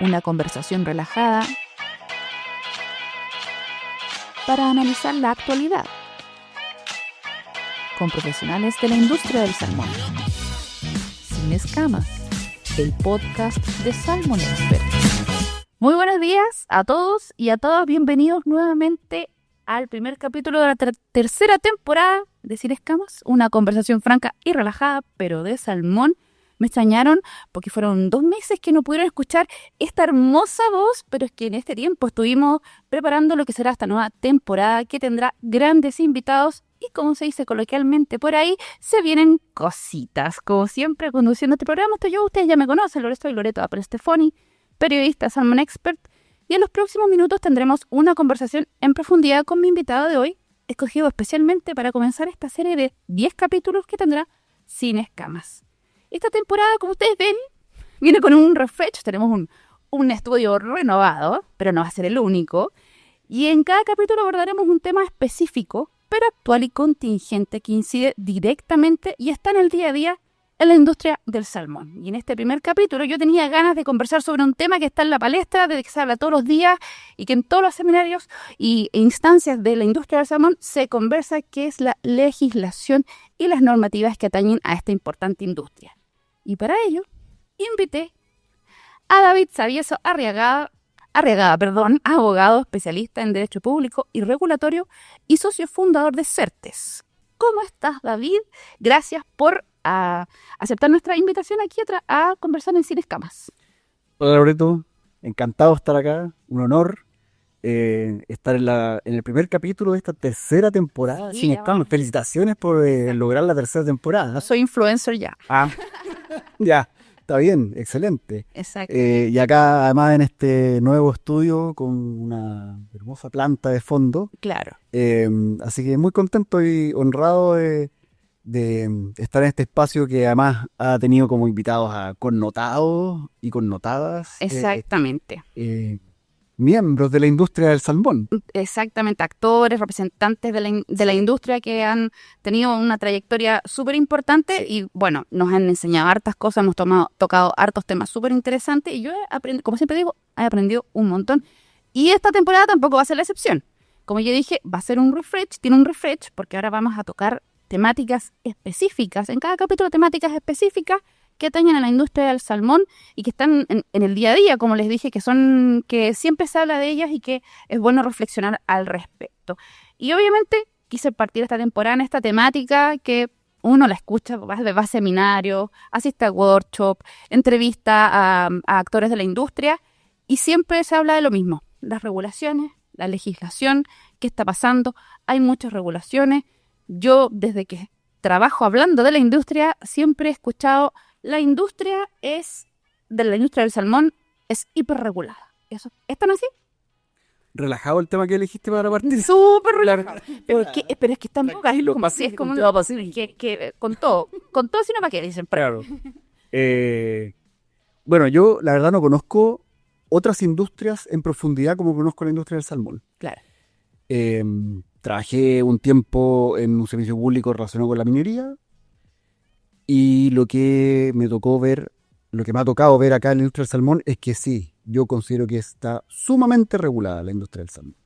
una conversación relajada para analizar la actualidad con profesionales de la industria del salmón. Sin escamas, el podcast de Salmon Expert. Muy buenos días a todos y a todas, bienvenidos nuevamente al primer capítulo de la tercera temporada de Sin Escamas, una conversación franca y relajada, pero de salmón. Me extrañaron porque fueron 2 meses que no pudieron escuchar esta hermosa voz, pero es que en este tiempo estuvimos preparando lo que será esta nueva temporada, que tendrá grandes invitados y, como se dice coloquialmente por ahí, se vienen cositas. Como siempre, conduciendo este programa estoy yo, ustedes ya me conocen, soy Loreto Aprestefoni, periodista Salmon Expert, y en los próximos minutos tendremos una conversación en profundidad con mi invitado de hoy, escogido especialmente para comenzar esta serie de 10 capítulos que tendrá Sin Escamas. Esta temporada, como ustedes ven, viene con un refresh. Tenemos un estudio renovado, pero no va a ser el único. Y en cada capítulo abordaremos un tema específico, pero actual y contingente, que incide directamente y está en el día a día en la industria del salmón. Y en este primer capítulo yo tenía ganas de conversar sobre un tema que está en la palestra, de que se habla todos los días y que en todos los seminarios e instancias de la industria del salmón se conversa, que es la legislación y las normativas que atañen a esta importante industria. Y para ello, invité a David Savieso Arriagada, abogado especialista en Derecho Público y Regulatorio y socio fundador de CERTES. ¿Cómo estás, David? Gracias por aceptar nuestra invitación aquí a conversar en Sin Escamas. Hola, Loreto, encantado de estar acá, un honor estar en el primer capítulo de esta tercera temporada. Sí, Sin Escamas. Felicitaciones por lograr la tercera temporada. Soy influencer ya. Ya, está bien, excelente. Exacto. Y acá, además, en este nuevo estudio con una hermosa planta de fondo. Claro. Así que muy contento y honrado de estar en este espacio que además ha tenido como invitados a connotados y connotadas. Exactamente. Miembros de la industria del salmón. Exactamente, actores, representantes de la industria que han tenido una trayectoria súper importante y bueno, nos han enseñado hartas cosas, hemos tocado hartos temas súper interesantes y yo he aprendido, como siempre digo, he aprendido un montón. Y esta temporada tampoco va a ser la excepción. Como yo dije, va a ser un refresh, tiene un refresh porque ahora vamos a tocar temáticas específicas, en cada capítulo temáticas específicas que atañen a la industria del salmón y que están en el día a día, como les dije, que siempre se habla de ellas y que es bueno reflexionar al respecto. Y obviamente quise partir esta temporada en esta temática que uno la escucha, va a seminarios, asiste a workshop, entrevista a actores de la industria y siempre se habla de lo mismo, las regulaciones, la legislación, qué está pasando, hay muchas regulaciones. Yo desde que trabajo hablando de la industria siempre he escuchado la industria del salmón es hiperregulada. ¿Eso es tan así? Relajado el tema que elegiste para partir. Súper relajado. Pero es que están pocas. Es como un tema pacífico. Que con todo, sino para qué dicen. Claro. Bueno, yo la verdad no conozco otras industrias en profundidad como conozco la industria del salmón. Claro. Trabajé un tiempo en un servicio público relacionado con la minería y lo que me ha tocado ver acá en la industria del salmón es que sí, yo considero que está sumamente regulada la industria del salmón.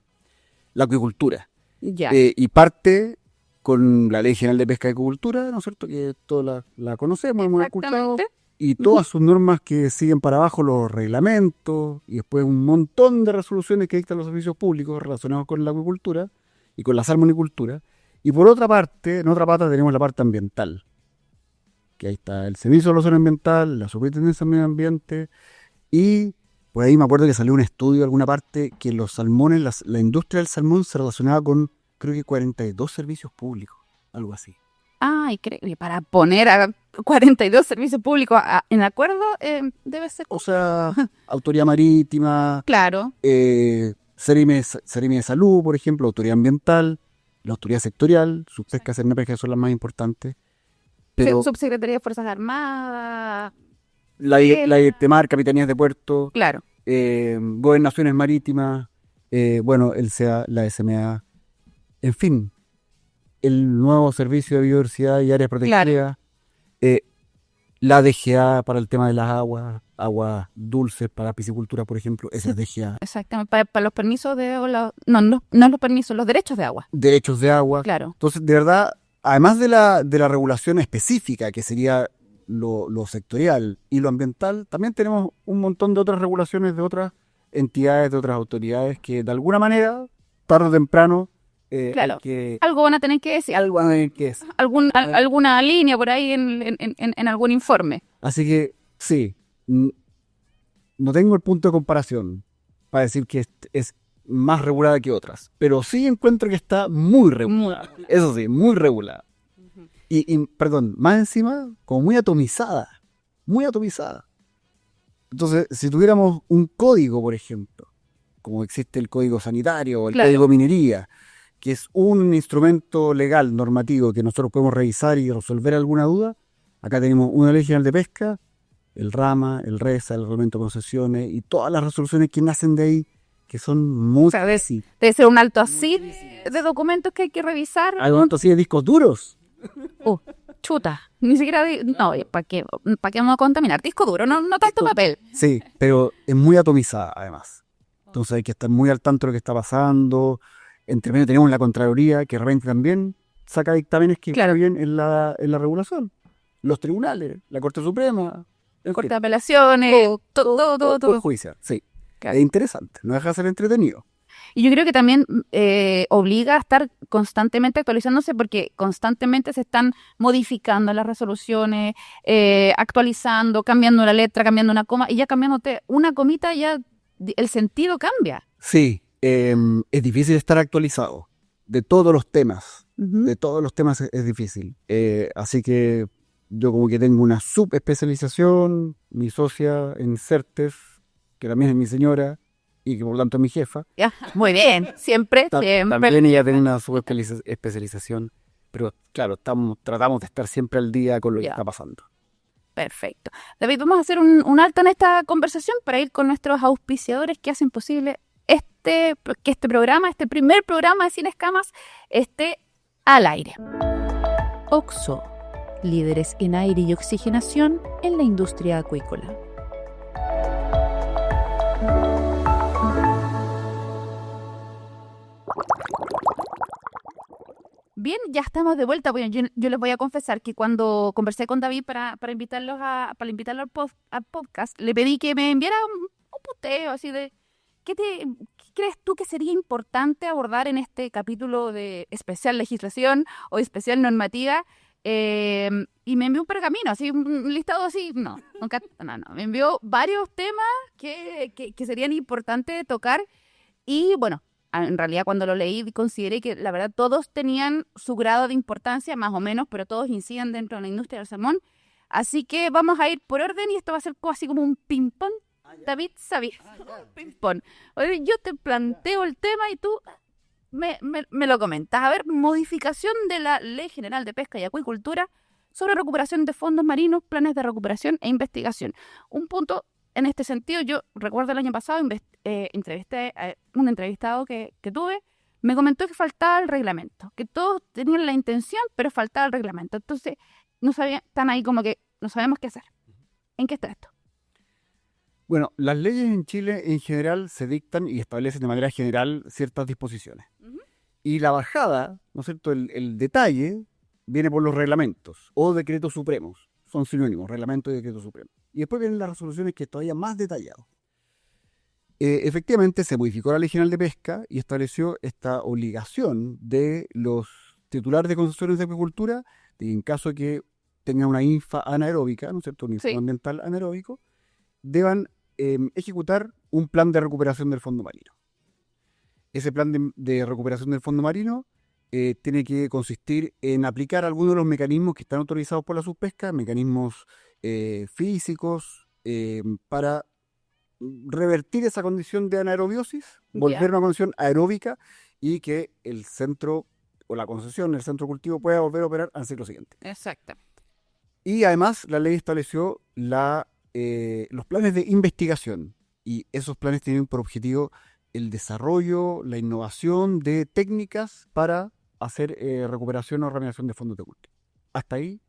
La acuicultura. Ya. Y parte con la Ley General de Pesca y Acuicultura, ¿no es cierto? Que todos la conocemos, hemos escuchado. Y todas sus normas que siguen para abajo, los reglamentos, y después un montón de resoluciones que dictan los servicios públicos relacionados con la acuicultura y con la salmonicultura. Y por otra parte, en otra pata tenemos la parte ambiental, que ahí está el Servicio de Evaluación Ambiental, la Superintendencia de Medio Ambiente, y pues ahí me acuerdo que salió un estudio de alguna parte que los salmones, la industria del salmón se relacionaba con, creo que 42 servicios públicos, algo así. Y creo que para poner a 42 servicios públicos en acuerdo debe ser... O sea, Autoridad Marítima, Claro. Seremi de Salud, por ejemplo, Autoridad Ambiental, la Autoridad Sectorial, Subpesca, Cernape, que son las más importantes. Pero Subsecretaría de Fuerzas Armadas. la de Mar, Capitanías de Puerto, Claro. Gobernaciones Marítimas, bueno, el SEA, la SMA, en fin, el nuevo Servicio de Biodiversidad y Áreas Protegidas. Claro. La DGA para el tema de las aguas dulces para piscicultura, por ejemplo, esa es DGA. Exactamente, para los permisos de agua, no los permisos, los derechos de agua. Derechos de agua. Claro. Entonces, de verdad, además de la regulación específica, que sería lo sectorial y lo ambiental, también tenemos un montón de otras regulaciones de otras entidades, de otras autoridades que de alguna manera, tarde o temprano, claro, algo van a tener que decir. Algo van a tener que decir. Alguna línea por ahí en algún informe. Así que, sí, no tengo el punto de comparación para decir que es más regulada que otras, pero sí encuentro que está muy regulada. Eso sí, muy regulada. Y, perdón, más encima, como muy atomizada. Muy atomizada. Entonces, si tuviéramos un código, por ejemplo, como existe el código sanitario o el código minería, que es un instrumento legal, normativo, que nosotros podemos revisar y resolver alguna duda, acá tenemos una ley general de pesca, el RAMA, el RESA, el reglamento de concesiones y todas las resoluciones que nacen de ahí, que son muy... O sea, debe ser un alto así de documentos que hay que revisar. Hay un alto así de discos duros. Chuta, ni siquiera... No, ¿para qué vamos a contaminar? Disco duro, no tanto papel. Sí, pero es muy atomizada, además. Entonces hay que estar muy al tanto de lo que está pasando. Entre medio tenemos la Contraloría, que de repente también saca dictámenes que influyen en la regulación. Los tribunales, la Corte Suprema... Corte de apelaciones, todo. Judicial, sí. Claro. Es interesante, no deja de ser entretenido. Y yo creo que también obliga a estar constantemente actualizándose porque constantemente se están modificando las resoluciones, actualizando, cambiando la letra, cambiando una coma, y ya cambiándote una comita ya el sentido cambia. Sí, es difícil estar actualizado de todos los temas. De todos los temas es difícil. Así que yo como que tengo una subespecialización, mi socia en CERTES, que también es mi señora y que por lo tanto es mi jefa. Ya, muy bien, siempre. También ella tiene una subespecialización, pero claro, tratamos de estar siempre al día con lo que está pasando. Perfecto. David, vamos a hacer un alto en esta conversación para ir con nuestros auspiciadores que hacen posible que este programa, este primer programa de Sin Escamas, esté al aire. OXXO, líderes en aire y oxigenación en la industria acuícola. Bien, ya estamos de vuelta. Bueno, yo les voy a confesar que cuando conversé con David para invitarlo al podcast, le pedí que me enviara un puteo así de ¿qué crees tú que sería importante abordar en este capítulo de especial legislación o especial normativa? Y me envió un pergamino, así un listado así, no, me envió varios temas que serían importantes de tocar y bueno, en realidad cuando lo leí consideré que la verdad todos tenían su grado de importancia, más o menos, pero todos inciden dentro de la industria del salmón, así que vamos a ir por orden y esto va a ser así como un ping-pong. David, ¿sabías? Ping-pong. Oye, yo te planteo el tema y tú me lo comentas. A ver, modificación de la Ley General de Pesca y Acuicultura sobre recuperación de fondos marinos, planes de recuperación e investigación. Un punto en este sentido, yo recuerdo el año pasado, entrevisté a un entrevistado que tuve, me comentó que faltaba el reglamento, que todos tenían la intención, pero faltaba el reglamento. Entonces, están ahí como que no sabemos qué hacer. ¿En qué está esto? Bueno, las leyes en Chile en general se dictan y establecen de manera general ciertas disposiciones. Y la bajada, ¿no es cierto?, el detalle viene por los reglamentos o decretos supremos. Son sinónimos, reglamento y decreto supremo. Y después vienen las resoluciones que es todavía más detallado. Efectivamente, se modificó la Ley General de Pesca y estableció esta obligación de los titulares de concesiones de acuicultura, de en caso que tengan una INFA anaeróbica, ¿no es cierto?, un informe ambiental anaeróbico, deban ejecutar un plan de recuperación del fondo marino. Ese plan de recuperación del fondo marino tiene que consistir en aplicar algunos de los mecanismos que están autorizados por la subpesca, mecanismos físicos, para revertir esa condición de anaerobiosis, volver a una condición aeróbica y que el centro o la concesión, el centro cultivo pueda volver a operar al ciclo siguiente. Exactamente. Y además la ley estableció los planes de investigación y esos planes tienen por objetivo el desarrollo, la innovación de técnicas para hacer recuperación o remediación de fondos de cultivo. Hasta ahí,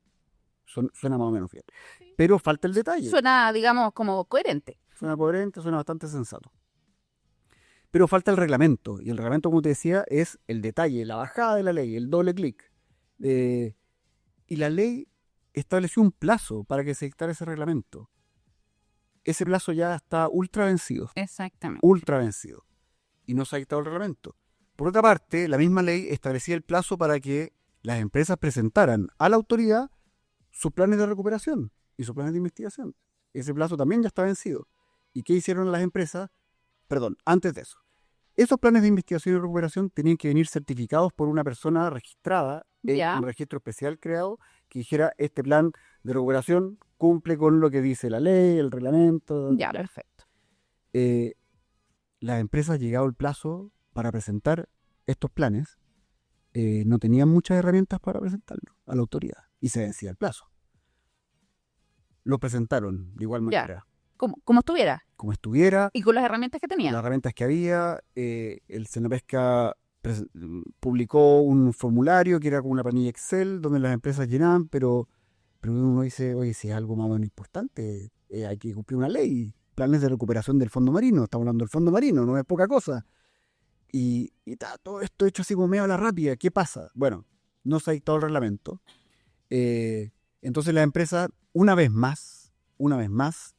Suena más o menos bien. Pero falta el detalle. Suena, digamos, como coherente. Suena coherente, suena bastante sensato. Pero falta el reglamento. Y el reglamento, como te decía, es el detalle, la bajada de la ley, el doble clic. Y la ley estableció un plazo para que se dictara ese reglamento. Ese plazo ya está ultra vencido. Exactamente. Ultra vencido. Y no se ha dictado el reglamento. Por otra parte, la misma ley establecía el plazo para que las empresas presentaran a la autoridad sus planes de recuperación y sus planes de investigación. Ese plazo también ya está vencido. ¿Y qué hicieron las empresas? Perdón, antes de eso. Esos planes de investigación y recuperación tenían que venir certificados por una persona registrada en un registro especial creado que dijera este plan de recuperación cumple con lo que dice la ley, el reglamento. Ya, perfecto. Las empresas, llegado el plazo para presentar estos planes, no tenían muchas herramientas para presentarlo a la autoridad y se vencía el plazo. Lo presentaron de igual manera. Como estuviera. Como estuviera. Y con las herramientas que tenía. Las herramientas que había. El Senapesca publicó un formulario que era como una planilla Excel donde las empresas llenaban, pero uno dice, oye, si es algo más o menos importante, hay que cumplir una ley. Planes de recuperación del fondo marino. Estamos hablando del fondo marino, no es poca cosa. Y está todo esto hecho así como medio a la rápida. ¿Qué pasa? Bueno, no se ha dictado el reglamento. Entonces las empresas, una vez más,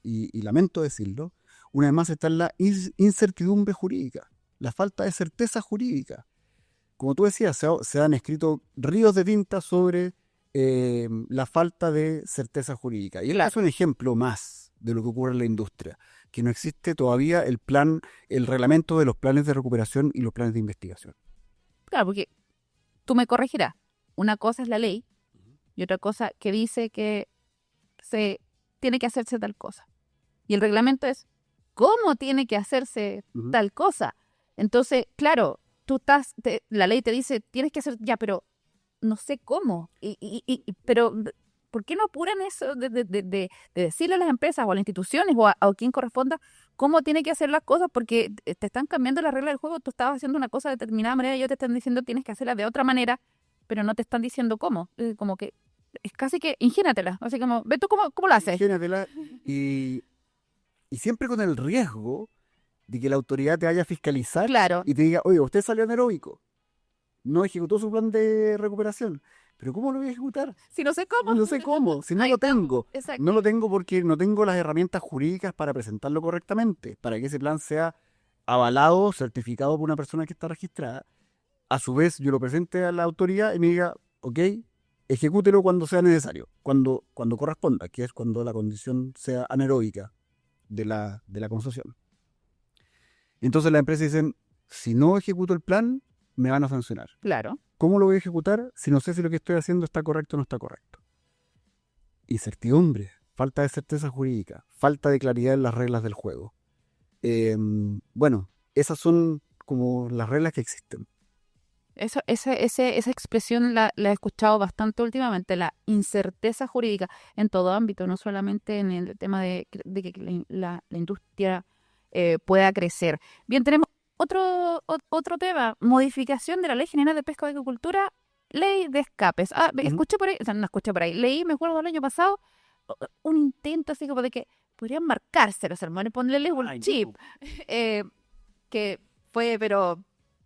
y lamento decirlo, una vez más está en la incertidumbre jurídica, la falta de certeza jurídica. Como tú decías, se han escrito ríos de tinta sobre la falta de certeza jurídica. Y es un ejemplo más de lo que ocurre en la industria, que no existe todavía el reglamento de los planes de recuperación y los planes de investigación. Claro, porque tú me corregirás. Una cosa es la ley y otra cosa que dice que se tiene que hacerse tal cosa. Y el reglamento es cómo tiene que hacerse tal cosa. Entonces, claro, la ley te dice, tienes que hacer ya, pero no sé cómo. Pero, ¿por qué no apuran eso de decirle a las empresas o a las instituciones o a quien corresponda cómo tiene que hacer las cosas? Porque te están cambiando las reglas del juego. Tú estabas haciendo una cosa de determinada manera y ellos te están diciendo tienes que hacerla de otra manera, pero no te están diciendo cómo. Como que es casi que ingénatela. Así como, ve tú cómo lo haces. Ingénatela y siempre con el riesgo de que la autoridad te vaya a fiscalizar y te diga, oye, usted salió anaeróbico, no ejecutó su plan de recuperación. ¿Pero cómo lo voy a ejecutar? Si no sé cómo. No sé cómo, si no lo tengo. Exacto. No lo tengo porque no tengo las herramientas jurídicas para presentarlo correctamente, para que ese plan sea avalado, certificado por una persona que está registrada. A su vez, yo lo presente a la autoridad y me diga, ok, ejecútelo cuando sea necesario, cuando corresponda, que es cuando la condición sea anaeróbica de la concesión. Entonces las empresas dicen, si no ejecuto el plan, me van a sancionar. Claro. ¿Cómo lo voy a ejecutar si no sé si lo que estoy haciendo está correcto o no está correcto? Incertidumbre, falta de certeza jurídica, falta de claridad en las reglas del juego. Bueno, esas son como las reglas que existen. Esa expresión la he escuchado bastante últimamente, la incerteza jurídica en todo ámbito, no solamente en el tema de que la industria pueda crecer. Bien, tenemos otro tema, modificación de la Ley General de Pesca y Acuicultura, ley de escapes. Escuché por ahí, o sea, no escuché por ahí, leí, me acuerdo del año pasado, un intento así como de que podrían marcarse los salmones, ponerles un chip, que fue, pero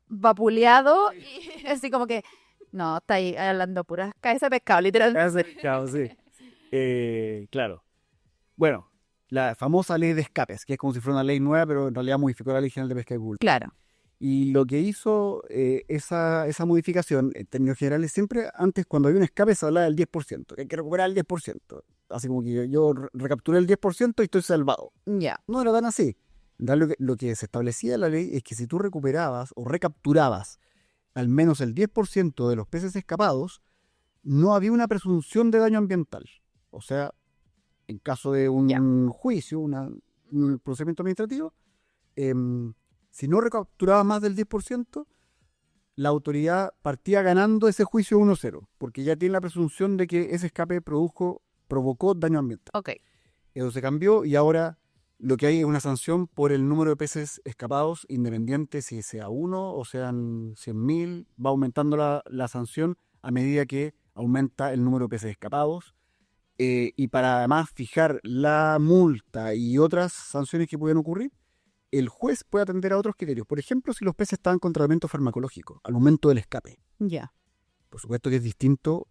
vapuleado, y así como que, no, está ahí hablando puras cabeza de pescado, literal. Cabeza de pescado, sí. Claro. Bueno, la famosa ley de escapes, que es como si fuera una ley nueva, pero en realidad modificó la Ley General de Pesca y Acuicultura. Claro. Y lo que hizo esa modificación, en términos generales, siempre antes cuando había un escape se hablaba del 10%, que hay que recuperar el 10%. Así como que yo recapturé el 10% y estoy salvado. Ya. No era tan así. Lo que se establecía en la ley es que si tú recuperabas o recapturabas al menos el 10% de los peces escapados, no había una presunción de daño ambiental. O sea, en caso de un juicio, un procedimiento administrativo, si no recapturaba más del 10%, la autoridad partía ganando ese juicio 1-0, porque ya tiene la presunción de que ese escape provocó daño ambiental. Ok. Eso se cambió y ahora lo que hay es una sanción por el número de peces escapados, independiente si sea 1 o sean 100.000, va aumentando la sanción a medida que aumenta el número de peces escapados. y para además fijar la multa y otras sanciones que pueden ocurrir, el juez puede atender a otros criterios. Por ejemplo, si los peces estaban con tratamiento farmacológico, al momento del escape. Ya. Por supuesto que es distinto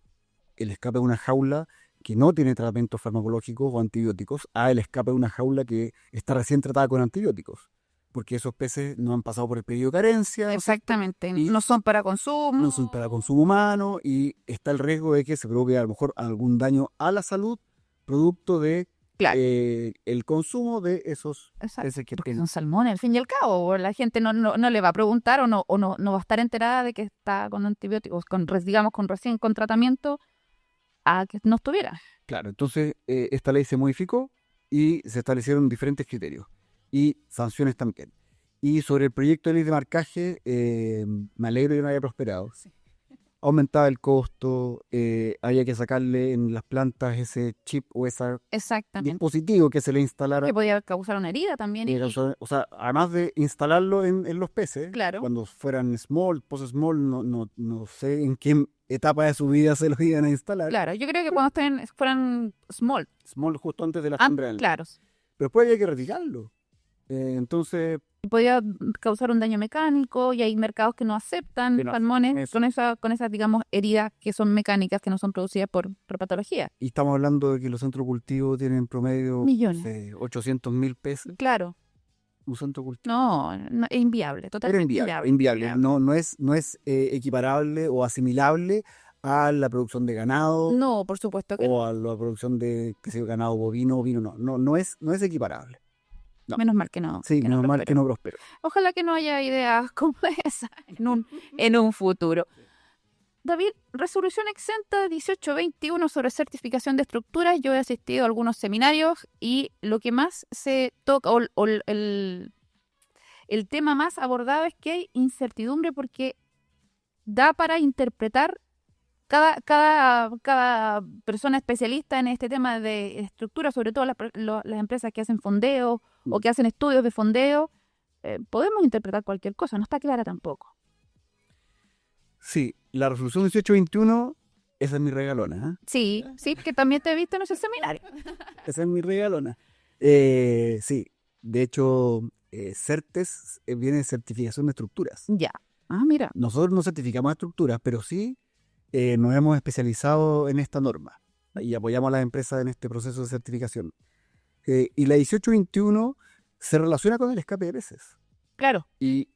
el escape de una jaula que no tiene tratamiento farmacológico o antibióticos a el escape de una jaula que está recién tratada con antibióticos. Porque esos peces no han pasado por el periodo de carencia. Exactamente. Y no son para consumo. no son para consumo humano y está el riesgo de que se provoque a lo mejor algún daño a la salud producto de Claro. el consumo de esos Exacto, peces que porque tienen. son salmones, al fin y al cabo. La gente no le va a preguntar o no va a estar enterada de que está con antibióticos, digamos, con tratamiento, a que no estuviera. Claro, entonces esta ley se modificó y se establecieron diferentes criterios y sanciones también. Y sobre el proyecto de ley de marcaje, me alegro que no haya prosperado. Sí. Aumentaba el costo, había que sacarle en las plantas ese chip o ese Exactamente. dispositivo que se le instalara. Que podía causar una herida también. O sea, además de instalarlo en los peces, Claro. cuando fueran small, post-small, no sé en qué etapa de su vida se los iban a instalar. Claro, yo creo que cuando fueran small. Small justo antes de la siembra. Claro. Pero después había que retirarlo. Entonces... podía causar un daño mecánico y hay mercados que no aceptan salmones con esas, digamos, heridas que son mecánicas, que no son producidas por patología. Y estamos hablando de que los centros de cultivo tienen promedio millones. 800.000 pesos. Claro. Un centro de cultivo. No, es inviable, totalmente inviable. Claro. No es equiparable o asimilable a la producción de ganado. No, por supuesto que o a la producción de ganado bovino, no es equiparable. No. Menos mal que no. Sí, menos mal que no prosperó. Ojalá que no haya ideas como esa en un futuro. David, resolución exenta 1821 sobre certificación de estructuras. Yo he asistido a algunos seminarios y lo que más se toca, el tema más abordado es que hay incertidumbre porque da para interpretar cada persona especialista en este tema de estructura, sobre todo las empresas que hacen fondeo o que hacen estudios de fondeo, podemos interpretar cualquier cosa, no está clara tampoco. Sí, la resolución 1821, esa es mi regalona. Sí, que también te he visto en ese seminario. Esa es mi regalona. Sí, de hecho, CERTES viene de certificación de estructuras. Ya. Ah, mira. Nosotros no certificamos estructuras, pero sí nos hemos especializado en esta norma y apoyamos a las empresas en este proceso de certificación. Y la 1821 se relaciona con el escape de peces. Claro. Y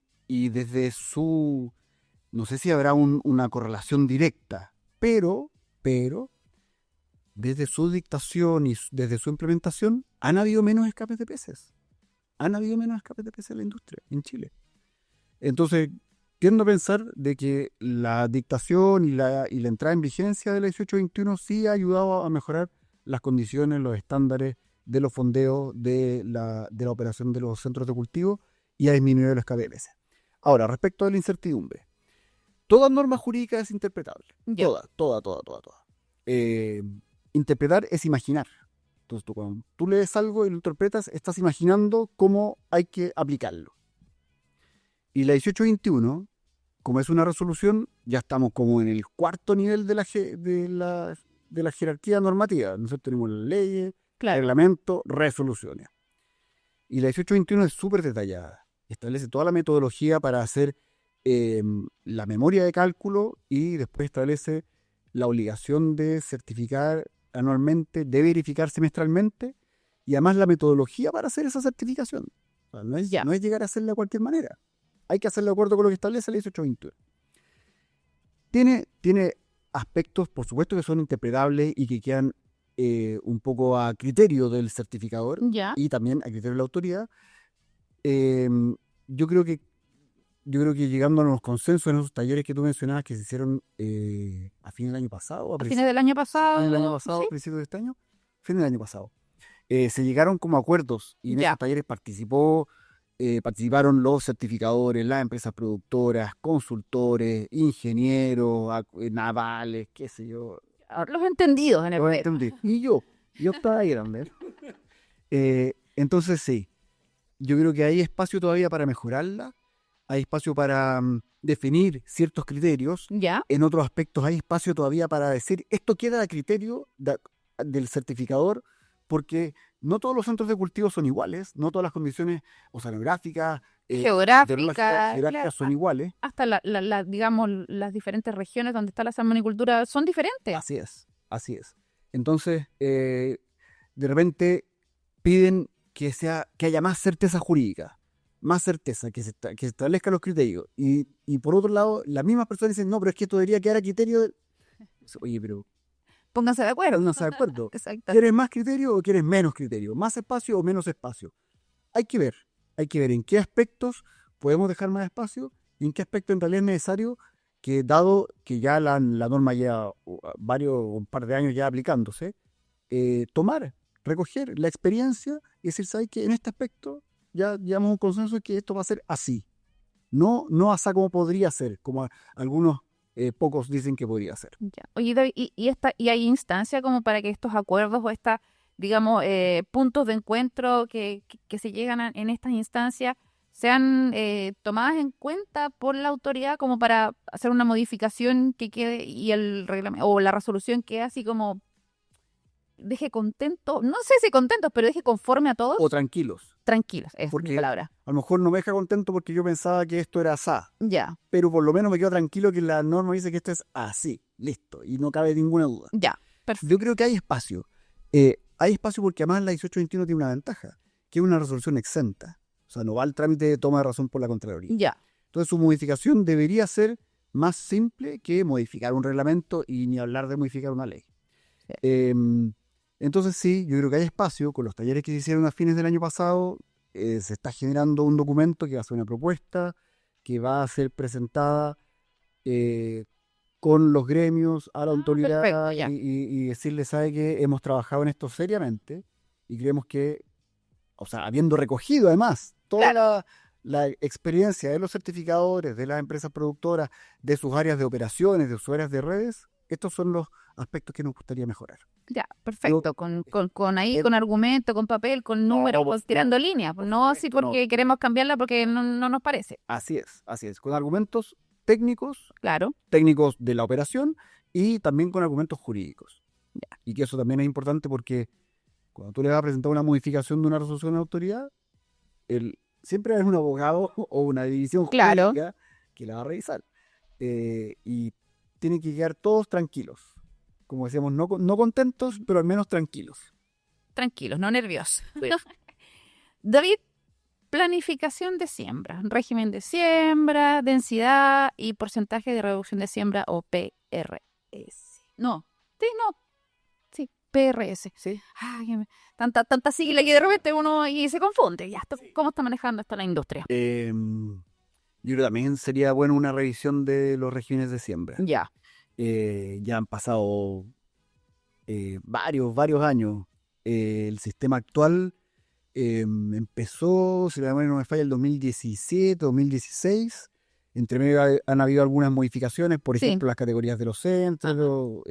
desde su... No sé si habrá una correlación directa, pero desde su dictación y desde su implementación han habido menos escapes de peces. Han habido menos escapes de peces en la industria, en Chile. Entonces, tiendo a pensar de que la dictación y la entrada en vigencia de la 1821 sí ha ayudado a mejorar las condiciones, los estándares de los fondeos, de la operación de los centros de cultivo y a disminuir el escape de peces. Ahora, respecto a la incertidumbre, toda norma jurídica es interpretable. Yeah. Toda. Interpretar es imaginar. Entonces, cuando tú lees algo y lo interpretas, estás imaginando cómo hay que aplicarlo. Y la 1821, como es una resolución, ya estamos como en el cuarto nivel de la jerarquía normativa. Nosotros tenemos las leyes, reglamentos, resoluciones. Y la 1821 es súper detallada. Establece toda la metodología para hacer la memoria de cálculo y después establece la obligación de certificar anualmente, de verificar semestralmente y además la metodología para hacer esa certificación. O sea, no es llegar a hacerla de cualquier manera. Hay que hacerlo de acuerdo con lo que establece la 1821. Tiene aspectos, por supuesto, que son interpretables y que quedan un poco a criterio del certificador y también a criterio de la autoridad. Yo creo que llegando a los consensos en esos talleres que tú mencionabas que se hicieron a fines del año pasado. A fines del año pasado. ¿Sí? Principios de este año. Fines del año pasado. Se llegaron como acuerdos y en esos talleres participaron los certificadores, las empresas productoras, consultores, ingenieros, navales, qué sé yo. Los entendidos en el medio. Y yo estaba ahí grande. Entonces sí, yo creo que hay espacio todavía para mejorarla, hay espacio para definir ciertos criterios. ¿Ya? En otros aspectos hay espacio todavía para decir, esto queda a criterio del certificador, porque no todos los centros de cultivo son iguales, no todas las condiciones oceanográficas, Geográfica, son iguales. hasta digamos, las diferentes regiones donde está la salmonicultura son diferentes. Así es. Entonces, de repente piden que haya más certeza jurídica, más certeza, que se establezcan los criterios. Y por otro lado, las mismas personas dicen, no, pero es que esto debería quedar a criterio del... Oye, pero... Pónganse de acuerdo. Pónganse de acuerdo. Exacto. ¿Quieres más criterio o quieres menos criterio? ¿Más espacio o menos espacio? Hay que ver en qué aspectos podemos dejar más espacio y en qué aspectos en realidad es necesario que, dado que ya la norma lleva un par de años ya aplicándose, recoger la experiencia y decir, ¿sabes qué? En este aspecto ya llegamos a un consenso de que esto va a ser así. No así como podría ser, como algunos pocos dicen que podría ser. Ya. Oye, David, ¿y hay instancia como para que estos acuerdos o estas, digamos, puntos de encuentro que se llegan en estas instancias sean tomadas en cuenta por la autoridad como para hacer una modificación que quede y el reglamento o la resolución quede así como deje contento, no sé si contentos, pero deje conforme a todos? O tranquilos. Tranquilos, es mi palabra. A lo mejor no me deja contento porque yo pensaba que esto era así. Ya. Pero por lo menos me quedo tranquilo que la norma dice que esto es así, listo, y no cabe ninguna duda. Ya, perfecto. Yo creo que hay espacio. Hay espacio porque además la 1821 tiene una ventaja, que es una resolución exenta. O sea, no va al trámite de toma de razón por la Contraloría. Ya. Entonces su modificación debería ser más simple que modificar un reglamento y ni hablar de modificar una ley. Sí. Entonces sí, yo creo que hay espacio. Con los talleres que se hicieron a fines del año pasado, se está generando un documento que va a ser una propuesta, que va a ser presentada con los gremios a la autoridad. Perfecto, y decirle, ¿sabe qué? Hemos trabajado en esto seriamente y creemos que, o sea, habiendo recogido además toda la experiencia de los certificadores, de las empresas productoras, de sus áreas de operaciones, de sus áreas de redes, estos son los aspectos que nos gustaría mejorar. Ya, perfecto. Con argumento, con papel, con números, tirando líneas. No así porque queremos cambiarla porque no nos parece. Así es. Con argumentos técnicos, claro, técnicos de la operación y también con argumentos jurídicos. Ya. Y que eso también es importante porque cuando tú le vas a presentar una modificación de una resolución de autoridad, siempre hay un abogado o una división jurídica que la va a revisar. Y tienen que quedar todos tranquilos. Como decíamos, no contentos, pero al menos tranquilos. Tranquilos, no nerviosos. Sí. David, planificación de siembra, régimen de siembra, densidad y porcentaje de reducción de siembra o PRS. Sí, PRS. Sí. Ay, tanta sigla que de repente uno y se confunde. ¿Cómo está manejando esto la industria? Yo creo que también sería bueno una revisión de los regímenes de siembra. Ya. Ya han pasado varios años. El sistema actual empezó, si la memoria no me falla, el 2017, 2016. Entre medio han habido algunas modificaciones, por ejemplo, las categorías de los centros,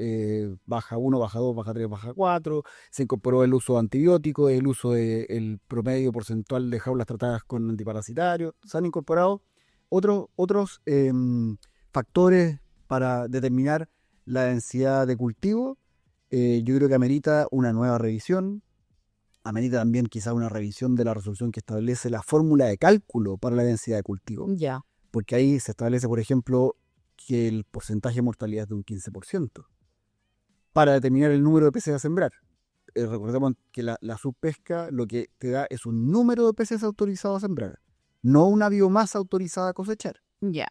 baja 1, baja 2, baja 3, baja 4. Se incorporó el uso de antibióticos, el uso del promedio porcentual de jaulas tratadas con antiparasitarios. Se han incorporado otros factores para determinar la densidad de cultivo. Yo creo que amerita una nueva revisión, amerita también quizás una revisión de la resolución que establece la fórmula de cálculo para la densidad de cultivo. Ya. Porque ahí se establece, por ejemplo, que el porcentaje de mortalidad es de un 15% para determinar el número de peces a sembrar. Recordemos que la subpesca lo que te da es un número de peces autorizados a sembrar, no una biomasa autorizada a cosechar. Ya.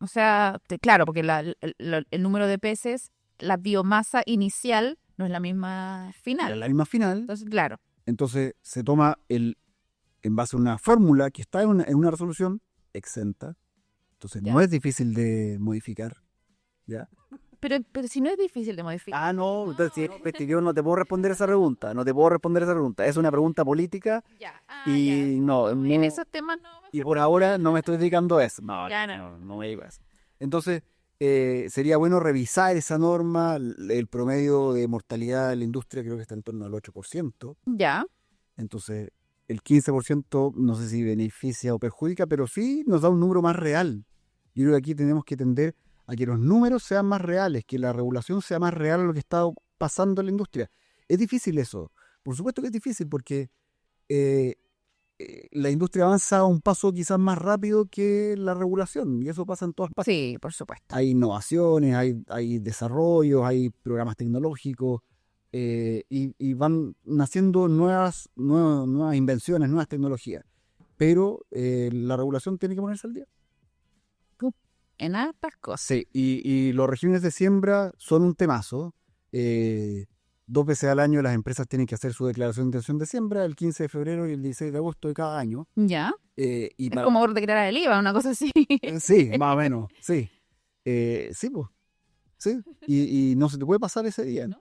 O sea, claro, porque el número de peces, la biomasa inicial no es la misma final. Es la misma final. Entonces, claro. Entonces se toma en base a una fórmula que está en una resolución exenta. Entonces no es difícil de modificar. ¿Ya? Pero si no es difícil de modificar. No, entonces yo no te puedo responder esa pregunta. Es una pregunta política. No. En esos temas no. Y por ahora no me estoy dedicando a eso. No me digo eso. Entonces, sería bueno revisar esa norma. El promedio de mortalidad de la industria creo que está en torno al 8%. Ya. Entonces, el 15% no sé si beneficia o perjudica, pero sí nos da un número más real. Yo creo que aquí tenemos que tender a que los números sean más reales, que la regulación sea más real a lo que está pasando en la industria. Es difícil eso. Por supuesto que es difícil porque la industria avanza a un paso quizás más rápido que la regulación, y eso pasa en todas partes. Sí, por supuesto. Hay innovaciones, hay desarrollos, hay programas tecnológicos, y van naciendo nuevas invenciones, nuevas tecnologías. Pero la regulación tiene que ponerse al día. En hartas cosas. Sí, y los regímenes de siembra son un temazo. 2 veces al año las empresas tienen que hacer su declaración de intención de siembra, el 15 de febrero y el 16 de agosto de cada año. Ya. Y Es como declarar el IVA, una cosa así. Sí, más o menos, sí. Sí, pues. Sí. Y no se te puede pasar ese día. No.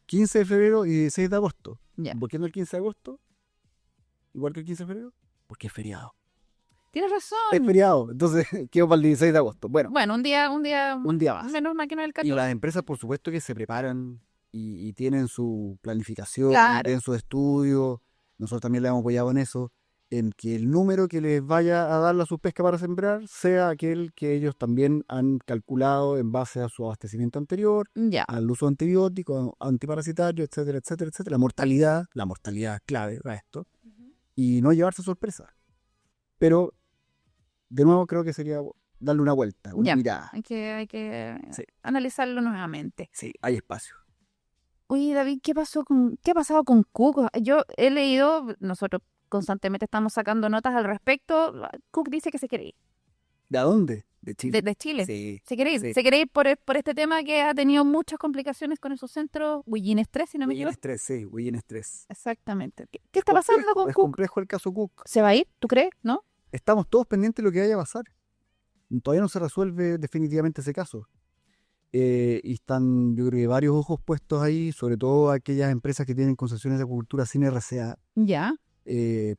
15 de febrero y 16 de agosto. Ya. ¿Por qué no el 15 de agosto? Igual que el 15 de febrero. Porque es feriado. Tienes razón. Es feriado. Entonces, quedo para el 16 de agosto. Bueno, un día más. menos mal que no el Y 14. las empresas, por supuesto, que se preparan y tienen su planificación, Claro. tienen sus estudios. Nosotros también le hemos apoyado en eso, en que el número que les vaya a dar la subpesca para sembrar sea aquel que ellos también han calculado en base a su abastecimiento anterior, Ya. al uso de antibióticos, antiparasitarios, etcétera, etcétera, etcétera. La mortalidad es clave para esto, y no llevarse sorpresa. Pero, de nuevo, creo que sería darle una vuelta, una Ya. mirada. Hay que Sí. analizarlo nuevamente. Sí, hay espacio. Oye, David, ¿qué ha pasado con Cook? Yo he leído, nosotros constantemente estamos sacando notas al respecto. Cook dice que se quiere ir ¿De dónde? De Chile. de Chile. Sí. Se quiere ir. Sí. Se quiere ir por este tema que ha tenido muchas complicaciones con esos centros. Huillines 3, si no me Huellín equivoco. Estrés, sí, Huellín Estrés. Exactamente. ¿Qué está pasando con Es Cook? complejo el caso Cook. ¿Se va a ir? ¿Tú crees? ¿No? Estamos todos pendientes de lo que vaya a pasar. Todavía no se resuelve definitivamente ese caso. Y están, yo creo que varios ojos puestos ahí, sobre todo aquellas empresas que tienen concesiones de acuicultura sin RCA, Ya.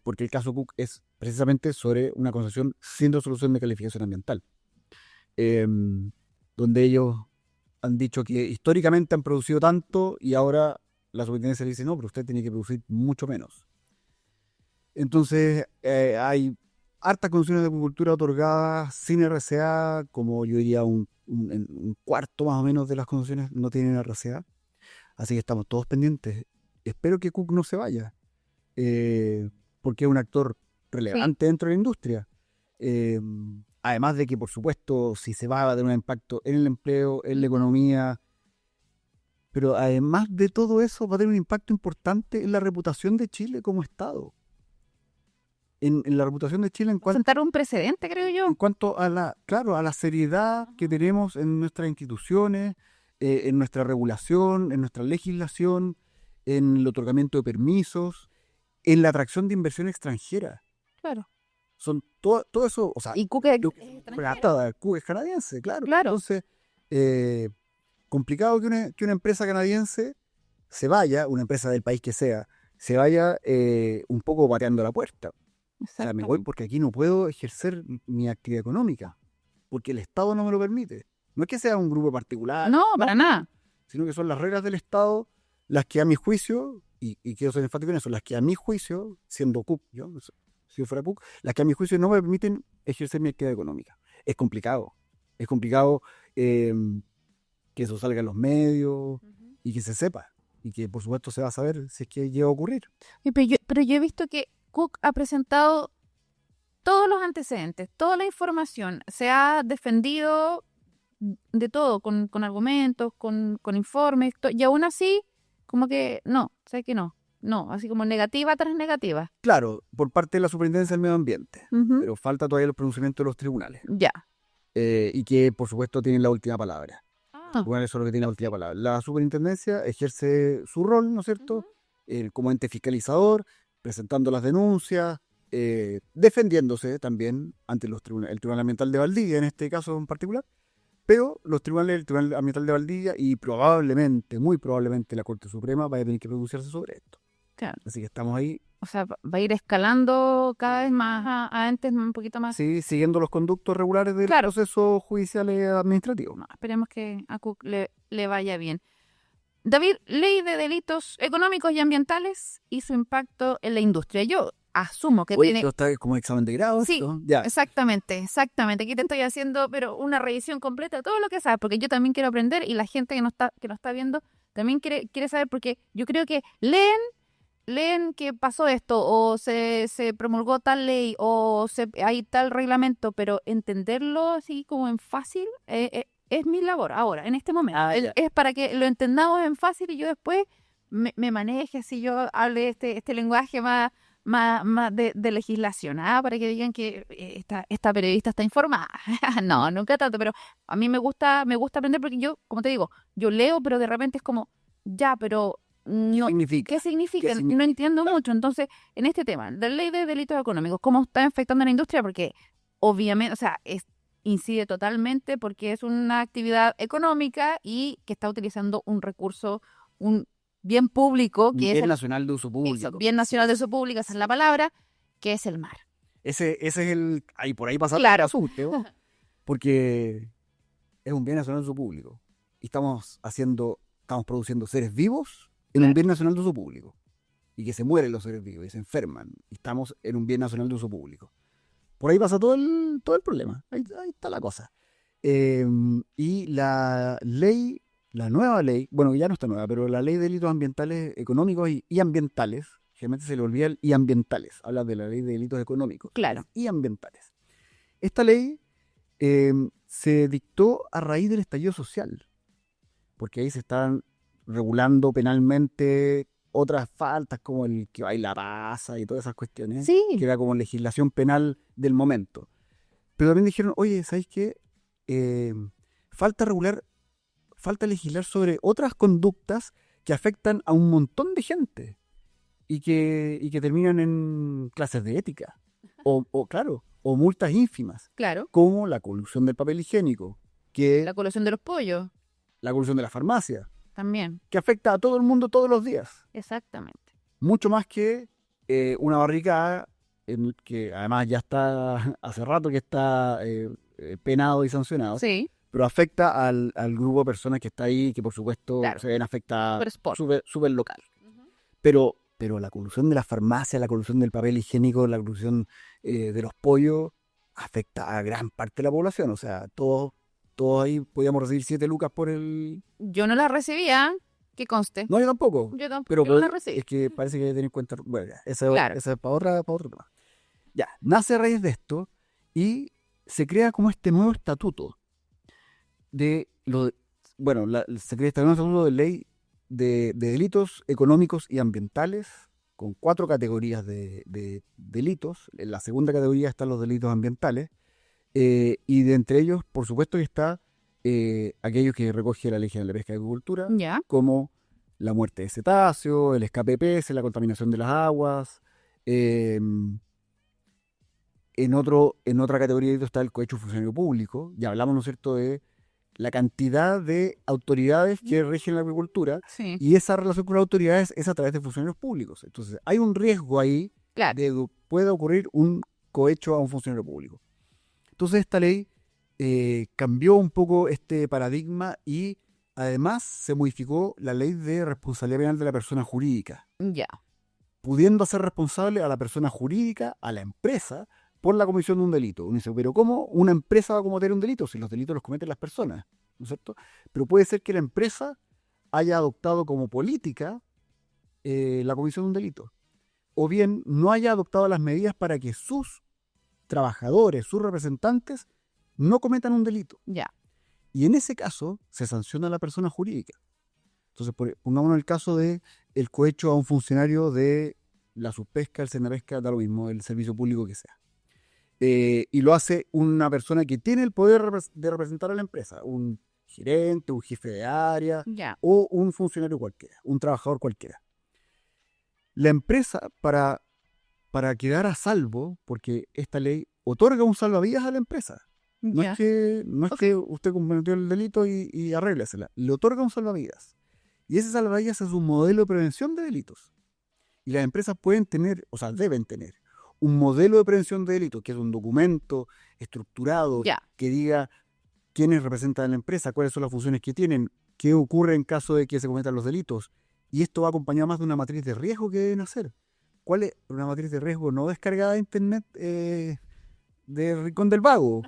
porque el caso Cook es precisamente sobre una concesión sin resolución de calificación ambiental, donde ellos han dicho que históricamente han producido tanto y ahora la superintendencia le dice, no, pero usted tiene que producir mucho menos. Entonces hay hartas concesiones de acuicultura otorgadas sin RCA, como yo diría un cuarto más o menos de las concesiones no tienen RCA. Así que estamos todos pendientes. Espero que Cook no se vaya, porque es un actor relevante dentro de la industria. Además de que, por supuesto, si se va a tener un impacto en el empleo, en la economía, pero además de todo eso va a tener un impacto importante en la reputación de Chile como Estado. En la reputación de Chile en cuanto Sentar un precedente, creo yo. en cuanto a la seriedad que tenemos en nuestras instituciones, en nuestra regulación, en nuestra legislación, en el otorgamiento de permisos, en la atracción de inversión extranjera. Claro. Son todo eso, o sea, Y Cook es plata, Cook es canadiense, claro. Claro. Entonces, complicado que una empresa canadiense se vaya, una empresa del país que sea, se vaya un poco pateando la puerta. O sea, me voy porque aquí no puedo ejercer mi actividad económica, porque el Estado no me lo permite. No es que sea un grupo particular, No, para nada. sino que son las reglas del Estado las que a mi juicio, y quiero ser enfático en eso, las que a mi juicio, siendo Cook, yo, si yo fuera Cook, las que a mi juicio no me permiten ejercer mi actividad económica. Es complicado que eso salga en los medios y que se sepa, y que por supuesto se va a saber si es que llega a ocurrir. Pero yo he visto que Cook ha presentado todos los antecedentes, toda la información, se ha defendido de todo, con argumentos, con informes, y aún así, como que no, sé que no, así como negativa tras negativa. Claro, por parte de la Superintendencia del Medio Ambiente, Ujú. pero falta todavía los pronunciamientos de los tribunales, Ya. y que por supuesto tienen la última palabra. Ah, Los tribunales son los que tienen la última palabra. La Superintendencia ejerce su rol, ¿no es cierto?, como ente fiscalizador, presentando las denuncias, defendiéndose también ante el Tribunal Ambiental de Valdivia, en este caso en particular, pero el Tribunal Ambiental de Valdivia y probablemente, muy probablemente la Corte Suprema vaya a tener que pronunciarse sobre esto. claro. Así que estamos ahí, O sea, va a ir escalando cada vez más a entes un poquito más. sí, siguiendo los conductos regulares del Claro. proceso judicial y administrativo. No, esperemos que a Cook le vaya bien. David, ley de delitos económicos y ambientales y su impacto en la industria. Yo asumo que Oye, tiene... esto está como examen de grado, Sí, esto. Ya. exactamente. Aquí te estoy haciendo, pero una revisión completa de todo lo que sabes, porque yo también quiero aprender y la gente que nos está viendo también quiere saber, porque yo creo que leen que pasó esto, o se promulgó tal ley, o hay tal reglamento, pero entenderlo así como en fácil es mi labor ahora, en este momento. Es para que lo entendamos en fácil y yo después me maneje, si yo hable este lenguaje más de legislación, para que digan que esta periodista está informada. No, nunca tanto, pero a mí me gusta aprender porque yo, como te digo, yo leo, pero de repente es como, ya, pero no, ¿qué significa? No entiendo mucho. Entonces, en este tema, la ley de delitos económicos, ¿cómo está afectando a la industria? Porque obviamente, o sea, incide totalmente porque es una actividad económica y que está utilizando un recurso, un bien público, que bien nacional de uso público. Eso, bien nacional de uso público, esa es la palabra, que es el mar. Ese es el... Ahí por ahí pasa claro. el asunto, porque es un bien nacional de uso público. Y estamos produciendo seres vivos en un bien nacional de uso público. Y que se mueren los seres vivos y se enferman. Y estamos en un bien nacional de uso público. Por ahí pasa todo el problema. Ahí está la cosa. Y la nueva ley, bueno, ya no está nueva, pero la ley de delitos ambientales económicos y ambientales, generalmente se le olvida el y ambientales, habla de la ley de delitos económicos y ambientales. Esta ley se dictó a raíz del estallido social, porque ahí se están regulando penalmente otras faltas como el que baila pasa y todas esas cuestiones, que era como legislación penal del momento. Pero también dijeron, oye, ¿sabéis qué? Falta legislar sobre otras conductas que afectan a un montón de gente y que terminan en clases de ética o multas ínfimas, como la colusión del papel higiénico, la colusión de los pollos, la colusión de la farmacia, también, que afecta a todo el mundo todos los días. Exactamente. Mucho más que una barricada que además ya está hace rato que está penado y sancionado. Sí. Pero afecta al grupo de personas que está ahí, que por supuesto se ven afectadas súper local. Pero la colusión de la farmacia, la colusión del papel higiénico, la colusión de los pollos, afecta a gran parte de la población. O sea, todos ahí podíamos recibir 7 lucas por el... Yo no la recibía, que conste. No, yo tampoco. Pero yo no la recibí. Es que parece que hay que tener en cuenta... Bueno, ya, esa es para otro tema. Ya, nace a raíz de esto y se crea como este nuevo estatuto se crea este nuevo estatuto de ley de delitos económicos y ambientales con 4 categorías de delitos. En la segunda categoría están los delitos ambientales y de entre ellos, por supuesto, que está aquellos que recoge la Ley General de Pesca y Agricultura, como la muerte de cetáceos, el escape de peces, la contaminación de las aguas. En otra categoría está el cohecho funcionario público. Ya hablamos, ¿no es cierto?, de la cantidad de autoridades que rigen la agricultura, y esa relación con las autoridades es a través de funcionarios públicos. Entonces, hay un riesgo ahí de que pueda ocurrir un cohecho a un funcionario público. Entonces, esta ley cambió un poco este paradigma y además se modificó la ley de responsabilidad penal de la persona jurídica. Pudiendo hacer responsable a la persona jurídica, a la empresa, por la comisión de un delito. Uno dice, pero ¿cómo una empresa va a cometer un delito si los delitos los cometen las personas? ¿No es cierto? Pero puede ser que la empresa haya adoptado como política la comisión de un delito. O bien no haya adoptado las medidas para que sus trabajadores, sus representantes, no cometan un delito. Y en ese caso se sanciona a la persona jurídica. Entonces, pongámonos el caso de el cohecho a un funcionario de la subpesca, el Senapesca, da lo mismo, el servicio público que sea. Y lo hace una persona que tiene el poder de representar a la empresa, un gerente, un jefe de área o un funcionario cualquiera, un trabajador cualquiera. La empresa, para quedar a salvo, porque esta ley otorga un salvavidas a la empresa. No es que usted cometió el delito y arréglesela, le otorga un salvavidas. Y ese salvavidas es un modelo de prevención de delitos. Y las empresas pueden tener, o sea, deben tener un modelo de prevención de delitos, que es un documento estructurado que diga quiénes representan a la empresa, cuáles son las funciones que tienen, qué ocurre en caso de que se cometan los delitos. Y esto va acompañado más de una matriz de riesgo que deben hacer. ¿Cuál es una matriz de riesgo no descargada de internet de Rincón del Vago?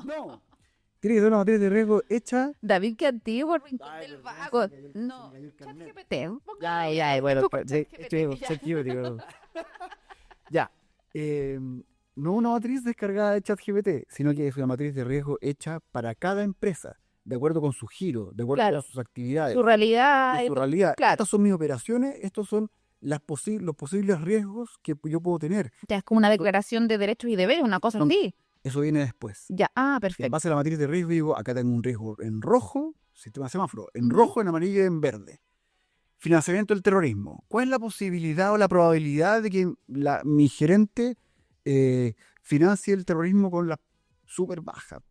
No. Tiene que ser una matriz de riesgo hecha. David, qué antiguo, el rincón Ay, del pero ya vago. se me cayó- No, se me cayó el carnet. ChatGPT. Ya, bueno, Con sí, ChatGPT, ya. Ya. No una matriz descargada de ChatGPT, sino que es una matriz de riesgo hecha para cada empresa, de acuerdo con su giro, de acuerdo Claro. con sus actividades, Su realidad. con su realidad. claro. Estas son mis operaciones, estos son los posibles riesgos que yo puedo tener. Ya es como una declaración de derechos y deberes, una cosa Son- así. Eso viene después. Ya, En perfecto. base a la matriz de riesgo, digo, acá tengo un riesgo en rojo, sistema semáforo, en Ujú. rojo, en amarillo y en verde. Financiamiento del terrorismo. ¿Cuál es la posibilidad o la probabilidad de que mi gerente financie el terrorismo con la súper baja?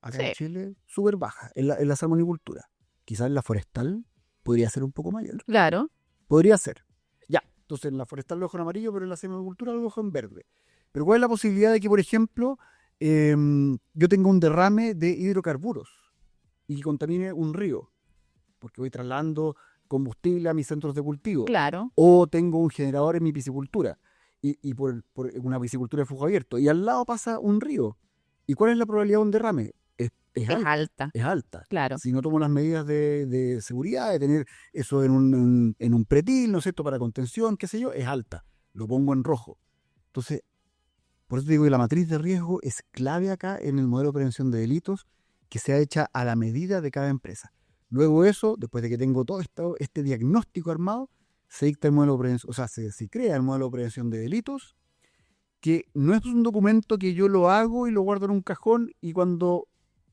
Acá en Sí. Chile, súper baja, en la salmonicultura. Quizás en la forestal podría ser un poco mayor. Claro. Podría ser. Ya, entonces en la forestal lo dejo en amarillo, pero en la salmonicultura lo dejo en verde. Pero ¿cuál es la posibilidad de que, por ejemplo, yo tenga un derrame de hidrocarburos y contamine un río? Porque voy trasladando combustible a mis centros de cultivo. Claro. O tengo un generador en mi piscicultura y por una piscicultura de flujo abierto. Y al lado pasa un río. ¿Y cuál es la probabilidad de un derrame? Es Es alta. alta. Es alta. Claro. Si no tomo las medidas de seguridad, de tener eso en un pretil, ¿no es cierto?, para contención, qué sé yo, es alta. Lo pongo en rojo. Entonces, por eso te digo que la matriz de riesgo es clave acá en el modelo de prevención de delitos que sea hecha a la medida de cada empresa. Luego eso, después de que tengo todo este diagnóstico armado, se dicta el modelo de prevención, o sea, se crea el modelo de prevención de delitos, que no es un documento que yo lo hago y lo guardo en un cajón y cuando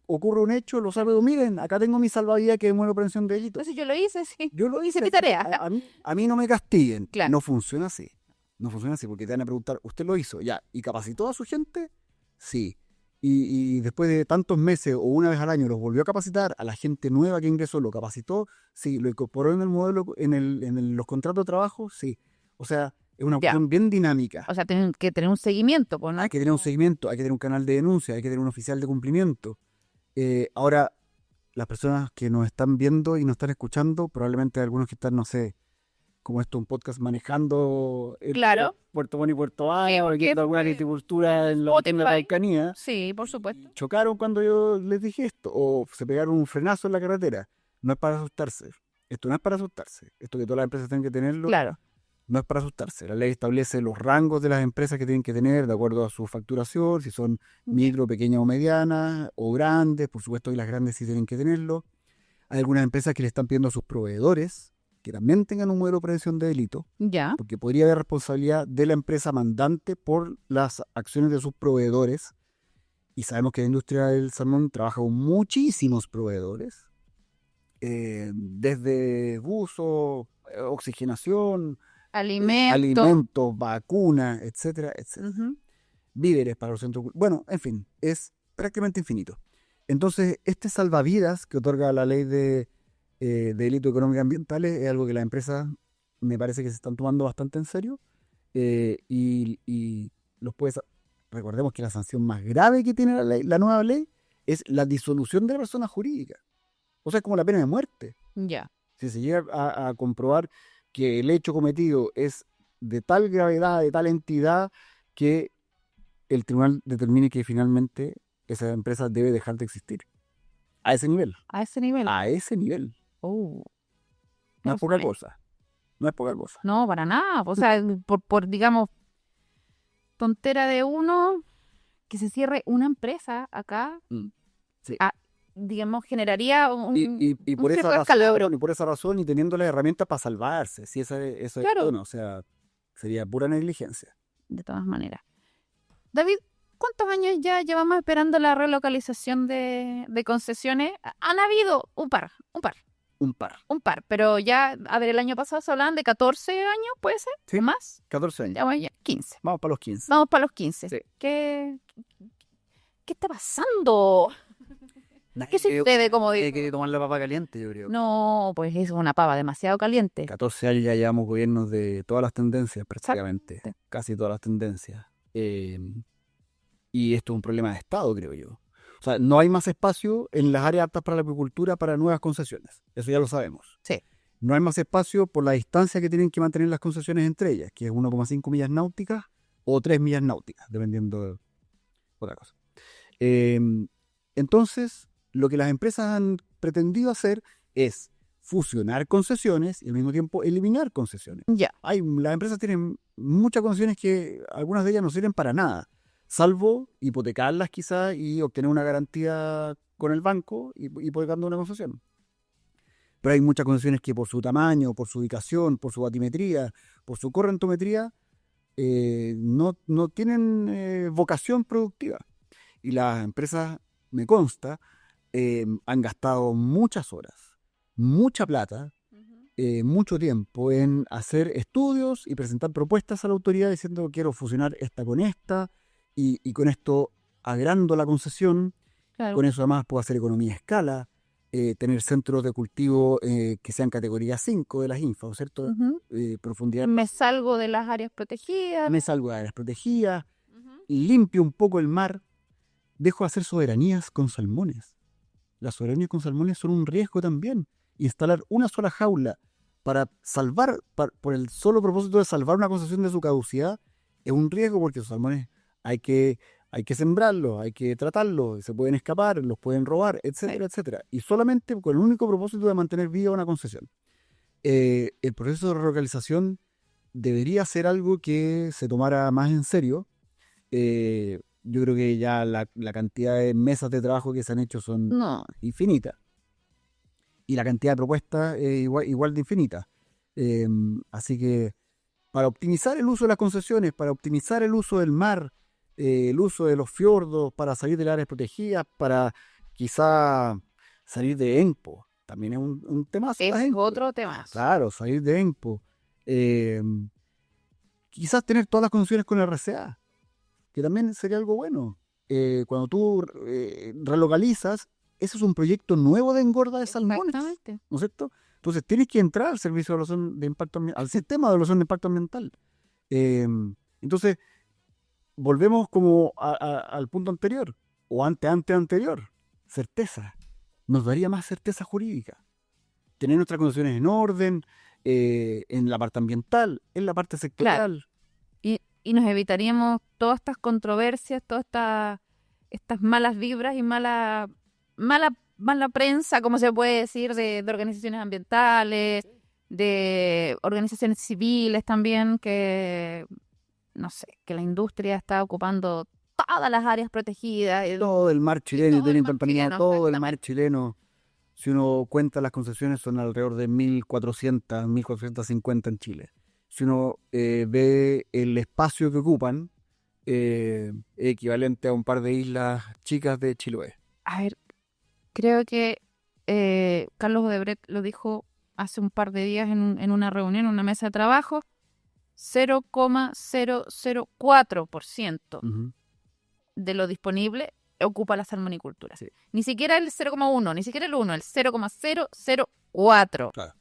ocurre un hecho lo salvo. Miren, acá tengo mi salvavidas que es el modelo de prevención de delitos. Entonces yo lo hice, sí. Yo lo hice. mi tarea. A mí no me castiguen. Claro. No funciona así. No funciona así porque te van a preguntar, ¿usted lo hizo? Ya. ¿Y capacitó a su gente? Sí. Y después de tantos meses o una vez al año los volvió a capacitar, a la gente nueva que ingresó lo capacitó, sí. ¿Lo incorporó en el modelo, los contratos de trabajo? Sí. O sea, es una Ya. cuestión bien dinámica. O sea, tienen que tener un seguimiento, pues, ¿no? Hay que tener un seguimiento, hay que tener un canal de denuncia, hay que tener un oficial de cumplimiento. Ahora, las personas que nos están viendo y nos están escuchando, probablemente algunos que están, no sé, como esto, un podcast manejando Claro. Puerto Montt y Puerto Valle, o ¿Qué viendo alguna fue? agricultura en la Spotify. Araucanía, Sí, por supuesto. chocaron cuando yo les dije esto, o se pegaron un frenazo en la carretera. No es para asustarse. Esto no es para asustarse. Esto que todas las empresas tienen que tenerlo, Claro. no es para asustarse. La ley establece los rangos de las empresas que tienen que tener de acuerdo a su facturación, si son micro, pequeñas o medianas, o grandes, por supuesto que las grandes sí tienen que tenerlo. Hay algunas empresas que le están pidiendo a sus proveedores que también tengan un modelo de prevención de delito, Ya. porque podría haber responsabilidad de la empresa mandante por las acciones de sus proveedores. Y sabemos que la industria del salmón trabaja con muchísimos proveedores, desde buzo, oxigenación, alimentos, vacunas, etcétera, etcétera. Ujú. Víveres para los centros. Bueno, en fin, es prácticamente infinito. Entonces, este salvavidas que otorga la ley de delitos económicos ambientales es algo que las empresas me parece que se están tomando bastante en serio y los puedes. Recordemos que la sanción más grave que tiene la nueva ley es la disolución de la persona jurídica. O sea, es como la pena de muerte. Ya. Si se llega a comprobar que el hecho cometido es de tal gravedad, de tal entidad, que el tribunal determine que finalmente esa empresa debe dejar de existir. A ese nivel. A ese nivel. A ese nivel. Oh. No Eso es poca es. cosa. No es poca cosa. No, para nada. O sea, por digamos, tontera de uno, que se cierre una empresa acá, Sí. digamos, generaría Y por un esa cierto razón, escalabro. y por esa razón, y teniendo las herramientas para salvarse. Si eso Claro. es bueno, o sea, sería pura negligencia. De todas maneras. David, ¿cuántos años ya llevamos esperando la relocalización de concesiones? Han habido un par, Un par. pero ya, a ver, el año pasado se hablaban de 14 años, ¿puede ser? Sí. ¿O más? 14 años. Ya, bueno, ya, 15. Vamos para los 15. Vamos para los 15. Sí. ¿Qué está pasando? ¿Qué sucede, como digo? Hay que tomar la papa caliente, yo creo. No, pues es una pava demasiado caliente. 14 años ya llevamos gobiernos de todas las tendencias, prácticamente. Casi todas las tendencias. Y esto es un problema de Estado, creo yo. O sea, no hay más espacio en las áreas aptas para la apicultura para nuevas concesiones. Eso ya lo sabemos. Sí. No hay más espacio por la distancia que tienen que mantener las concesiones entre ellas, que es 1,5 millas náuticas o 3 millas náuticas, dependiendo de otra cosa. Entonces, lo que las empresas han pretendido hacer es fusionar concesiones y al mismo tiempo eliminar concesiones. Ya. Las empresas tienen muchas concesiones que algunas de ellas no sirven para nada, salvo hipotecarlas quizás y obtener una garantía con el banco hipotecando una concesión. Pero hay muchas concesiones que por su tamaño, por su ubicación, por su batimetría, por su correntometría, no tienen vocación productiva. Y las empresas, me consta, han gastado muchas horas, mucha plata, mucho tiempo en hacer estudios y presentar propuestas a la autoridad diciendo quiero fusionar esta con esta y con esto agrando la concesión. Claro. Con eso además puedo hacer economía a escala, tener centros de cultivo que sean categoría 5 de las INFA, ¿cierto? Profundidad. Me salgo de las áreas protegidas. Me salgo de áreas protegidas, limpio un poco el mar, dejo de hacer soberanías con salmones. Las soberanías con salmones son un riesgo también. Instalar una sola jaula para salvar, por el solo propósito de salvar una concesión de su caducidad, es un riesgo porque los salmones hay que sembrarlos, hay que tratarlos, se pueden escapar, los pueden robar, etcétera, etcétera. Y solamente con el único propósito de mantener viva una concesión. El proceso de relocalización debería ser algo que se tomara más en serio. Yo creo que ya la cantidad de mesas de trabajo que se han hecho son infinitas. Y la cantidad de propuestas es igual de infinita. Así que para optimizar el uso de las concesiones, para optimizar el uso del mar, el uso de los fiordos, para salir de las áreas protegidas, para quizá salir de ENPO, también es un tema. Es otro tema. Claro, salir de ENPO. Quizás tener todas las concesiones con RCA, que también sería algo bueno. Cuando tú relocalizas, ese es un proyecto nuevo de engorda de salmones, ¿no es cierto? Entonces tienes que entrar al servicio de evaluación de impacto ambiental, al sistema de evaluación de impacto ambiental. Entonces, volvemos como al punto anterior, o anterior, certeza. Nos daría más certeza jurídica. Tener nuestras condiciones en orden, en la parte ambiental, en la parte sectorial. Claro. Y nos evitaríamos todas estas controversias, todas estas malas vibras y mala prensa, como se puede decir, de organizaciones ambientales, de organizaciones civiles también, que no sé, que la industria está ocupando todas las áreas protegidas. Todo el mar chileno, todo el mar chileno. Si uno cuenta las concesiones son alrededor de 1.400, 1.450 en Chile. Si uno ve el espacio que ocupan, equivalente a un par de islas chicas de Chiloé. A ver, creo que Carlos Odebrecht lo dijo hace un par de días en una reunión, en una mesa de trabajo, 0,004% de lo disponible ocupa la salmonicultura. Sí. Ni siquiera el 0,1, ni siquiera el 1, el 0,004. Claro.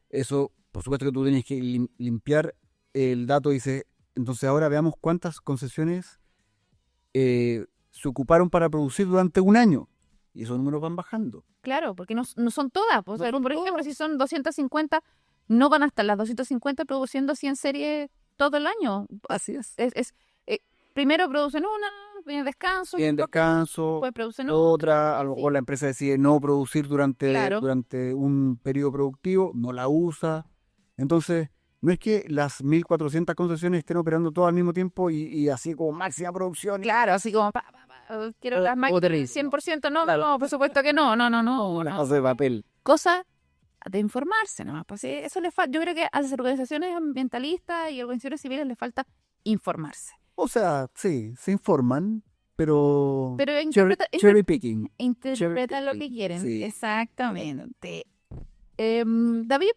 Eso, por supuesto que tú tienes que limpiar el dato, dice, entonces ahora veamos cuántas concesiones se ocuparon para producir durante un año. Y esos números van bajando. Claro, porque no son todas. Por ejemplo, si son 250, no van a estar las 250 produciendo 100 series todo el año. Así es. Primero producen una, viene descanso. Después producen otra. A lo mejor la empresa decide no producir durante un periodo productivo, no la usa. Entonces, no es que las 1.400 concesiones estén operando todo al mismo tiempo y así como máxima producción. Claro, así como quiero las máquinas 100%, no, claro. No, por supuesto que no. Una cosa de papel. Cosa de informarse nomás. Pues eso le falta. Yo creo que a las organizaciones ambientalistas y organizaciones civiles les falta informarse. O sea, sí, se informan, pero cherry picking. Interpretan lo que quieren. Sí. Exactamente. David,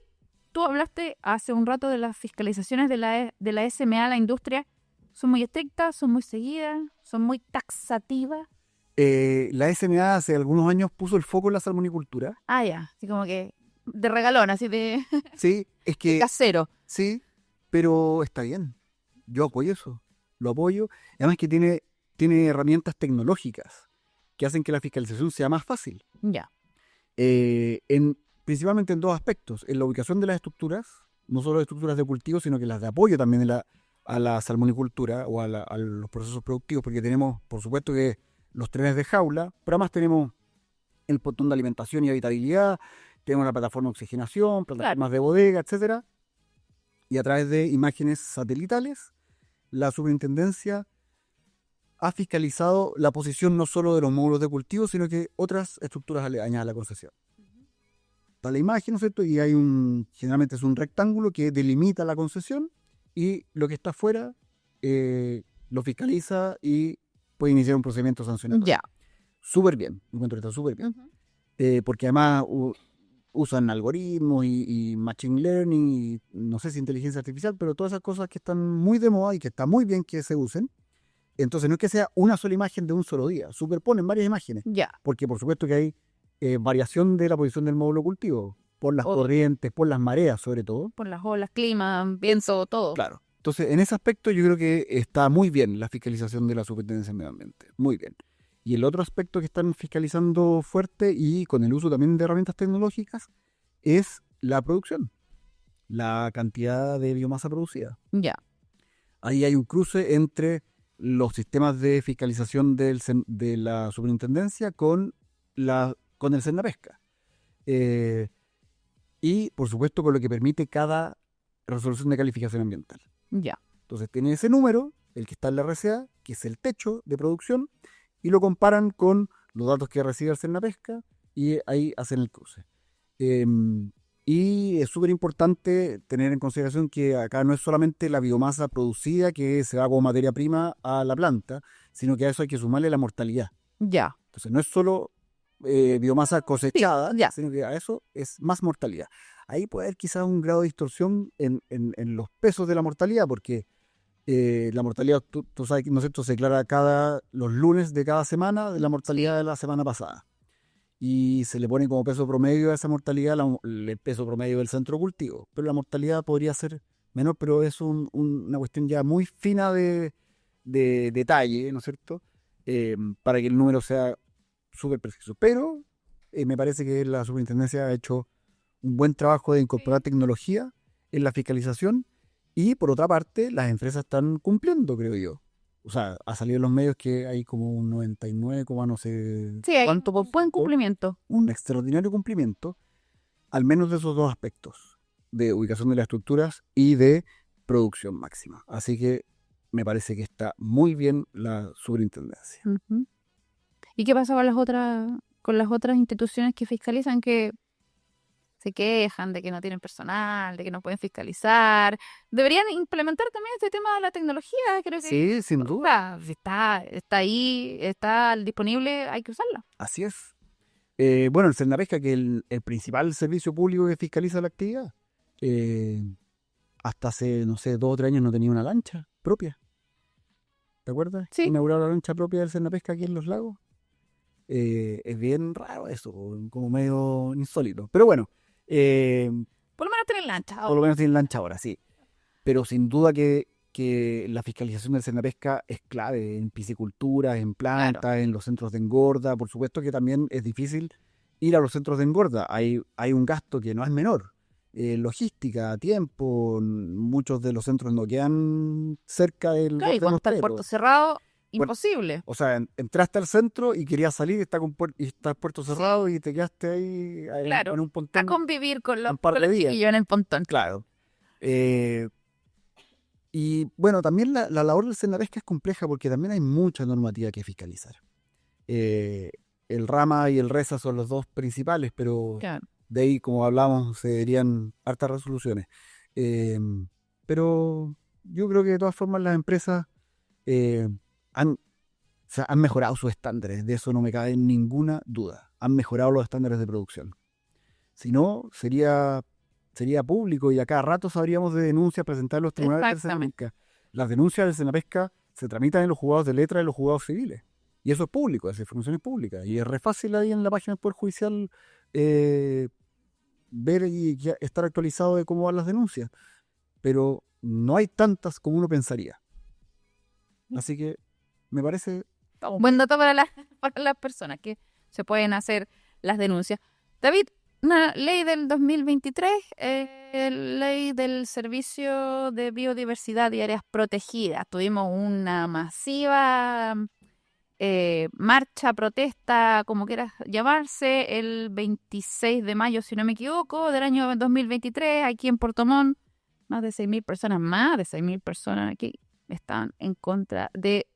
tú hablaste hace un rato de las fiscalizaciones de la SMA a la industria. ¿Son muy estrictas? ¿Son muy seguidas? ¿Son muy taxativas? La SMA hace algunos años puso el foco en la salmonicultura. Ah, ya. Así como que de regalón, así de... Sí, es que... de casero. Sí, pero está bien. Yo apoyo eso. Lo apoyo. Además que tiene herramientas tecnológicas que hacen que la fiscalización sea más fácil. Ya. Principalmente en dos aspectos. En la ubicación de las estructuras, no solo las estructuras de cultivo, sino que las de apoyo también a la salmonicultura o a los procesos productivos, porque tenemos, por supuesto, que los trenes de jaula, pero además tenemos el portón de alimentación y habitabilidad, tenemos la plataforma de oxigenación, plataformas de bodega, etcétera. Y a través de imágenes satelitales, la superintendencia ha fiscalizado la posición no solo de los módulos de cultivo, sino que otras estructuras aledañas a la concesión. Está la imagen, ¿no es cierto? Y hay generalmente es un rectángulo que delimita la concesión y lo que está afuera lo fiscaliza y puede iniciar un procedimiento sancionatorio. Ya. Súper bien, encuentro que está súper bien. Porque además usan algoritmos y machine learning y no sé si inteligencia artificial, pero todas esas cosas que están muy de moda y que está muy bien que se usen. Entonces no es que sea una sola imagen de un solo día, superponen varias imágenes. Ya. Porque por supuesto que hay variación de la posición del módulo cultivo, por las corrientes, por las mareas sobre todo. Por las olas, clima, viento, todo. Claro. Entonces en ese aspecto yo creo que está muy bien la fiscalización de la Superintendencia de Medio Ambiente, muy bien. Y el otro aspecto que están fiscalizando fuerte y con el uso también de herramientas tecnológicas es la producción, la cantidad de biomasa producida. Ya. Ahí hay un cruce entre los sistemas de fiscalización de la superintendencia con el Senapesca. Y, por supuesto, con lo que permite cada resolución de calificación ambiental. Ya. Entonces, tiene ese número, el que está en la RCA, que es el techo de producción, y lo comparan con los datos que recibe el Senapesca, y ahí hacen el cruce. Y es súper importante tener en consideración que acá no es solamente la biomasa producida que se va como materia prima a la planta, sino que a eso hay que sumarle la mortalidad. Ya. Entonces no es solo biomasa cosechada, ya. sino que a eso es más mortalidad. Ahí puede haber quizás un grado de distorsión en los pesos de la mortalidad, porque la mortalidad, tú sabes, ¿no es cierto?, se declara los lunes de cada semana de la mortalidad de la semana pasada. Y se le pone como peso promedio a esa mortalidad el peso promedio del centro cultivo. Pero la mortalidad podría ser menor, pero es una cuestión ya muy fina de detalle, ¿no es cierto?, para que el número sea súper preciso. Pero me parece que la superintendencia ha hecho un buen trabajo de incorporar tecnología en la fiscalización y, por otra parte, las empresas están cumpliendo, creo yo. O sea, ha salido en los medios que hay como un 99, no sé cuánto por buen cumplimiento. Un extraordinario cumplimiento, al menos de esos dos aspectos, de ubicación de las estructuras y de producción máxima. Así que me parece que está muy bien la superintendencia. Uh-huh. ¿Y qué pasa con las otras instituciones que fiscalizan, que se quejan de que no tienen personal, de que no pueden fiscalizar? Deberían implementar también este tema de la tecnología, creo que. Sí, sin duda. Está ahí, está disponible, hay que usarla. Así es. Bueno, el Senapesca, que es el principal servicio público que fiscaliza la actividad, hasta hace, no sé, 2 o 3 años no tenía una lancha propia. ¿Te acuerdas? Sí. Inauguraron la lancha propia del Senapesca aquí en Los Lagos. Es bien raro eso, como medio insólito. Pero bueno. Por lo menos tienen lancha ahora. Por lo menos tienen lancha ahora, sí. Pero sin duda que la fiscalización del Senapesca es clave en piscicultura, en plantas, claro, en los centros de engorda. Por supuesto que también es difícil ir a los centros de engorda. Hay un gasto que no es menor. Logística, tiempo. Muchos de los centros no quedan cerca del... Claro, y cuando está el puerto cerrado, imposible. Bueno, o sea, entraste al centro y querías salir y está el puerto cerrado y te quedaste ahí claro, en un pontón. A convivir con los chiquillos en el pontón. Claro. Y bueno, también la labor del Senapesca es compleja porque también hay mucha normativa que fiscalizar. El RAMA y el RESA son los dos principales, pero claro, de ahí, como hablamos, se verían hartas resoluciones. Pero yo creo que de todas formas las empresas han mejorado sus estándares, de eso no me cabe ninguna duda. Han mejorado los estándares de producción. Si no, sería público y a cada rato sabríamos de denuncias presentadas en los tribunales del Senapesca. Las denuncias del Senapesca se tramitan en los juzgados de letra y en los juzgados civiles. Y eso es público, esa información es pública. Y es re fácil ahí en la página del Poder Judicial ver y estar actualizado de cómo van las denuncias. Pero no hay tantas como uno pensaría. Así que me parece... Buen dato para las personas que se pueden hacer las denuncias. David, una ley del 2023, ley del Servicio de Biodiversidad y Áreas Protegidas. Tuvimos una masiva marcha, protesta, como quieras llamarse, el 26 de mayo, si no me equivoco, del año 2023, aquí en Puerto Montt. Más de 6.000 personas aquí estaban en contra de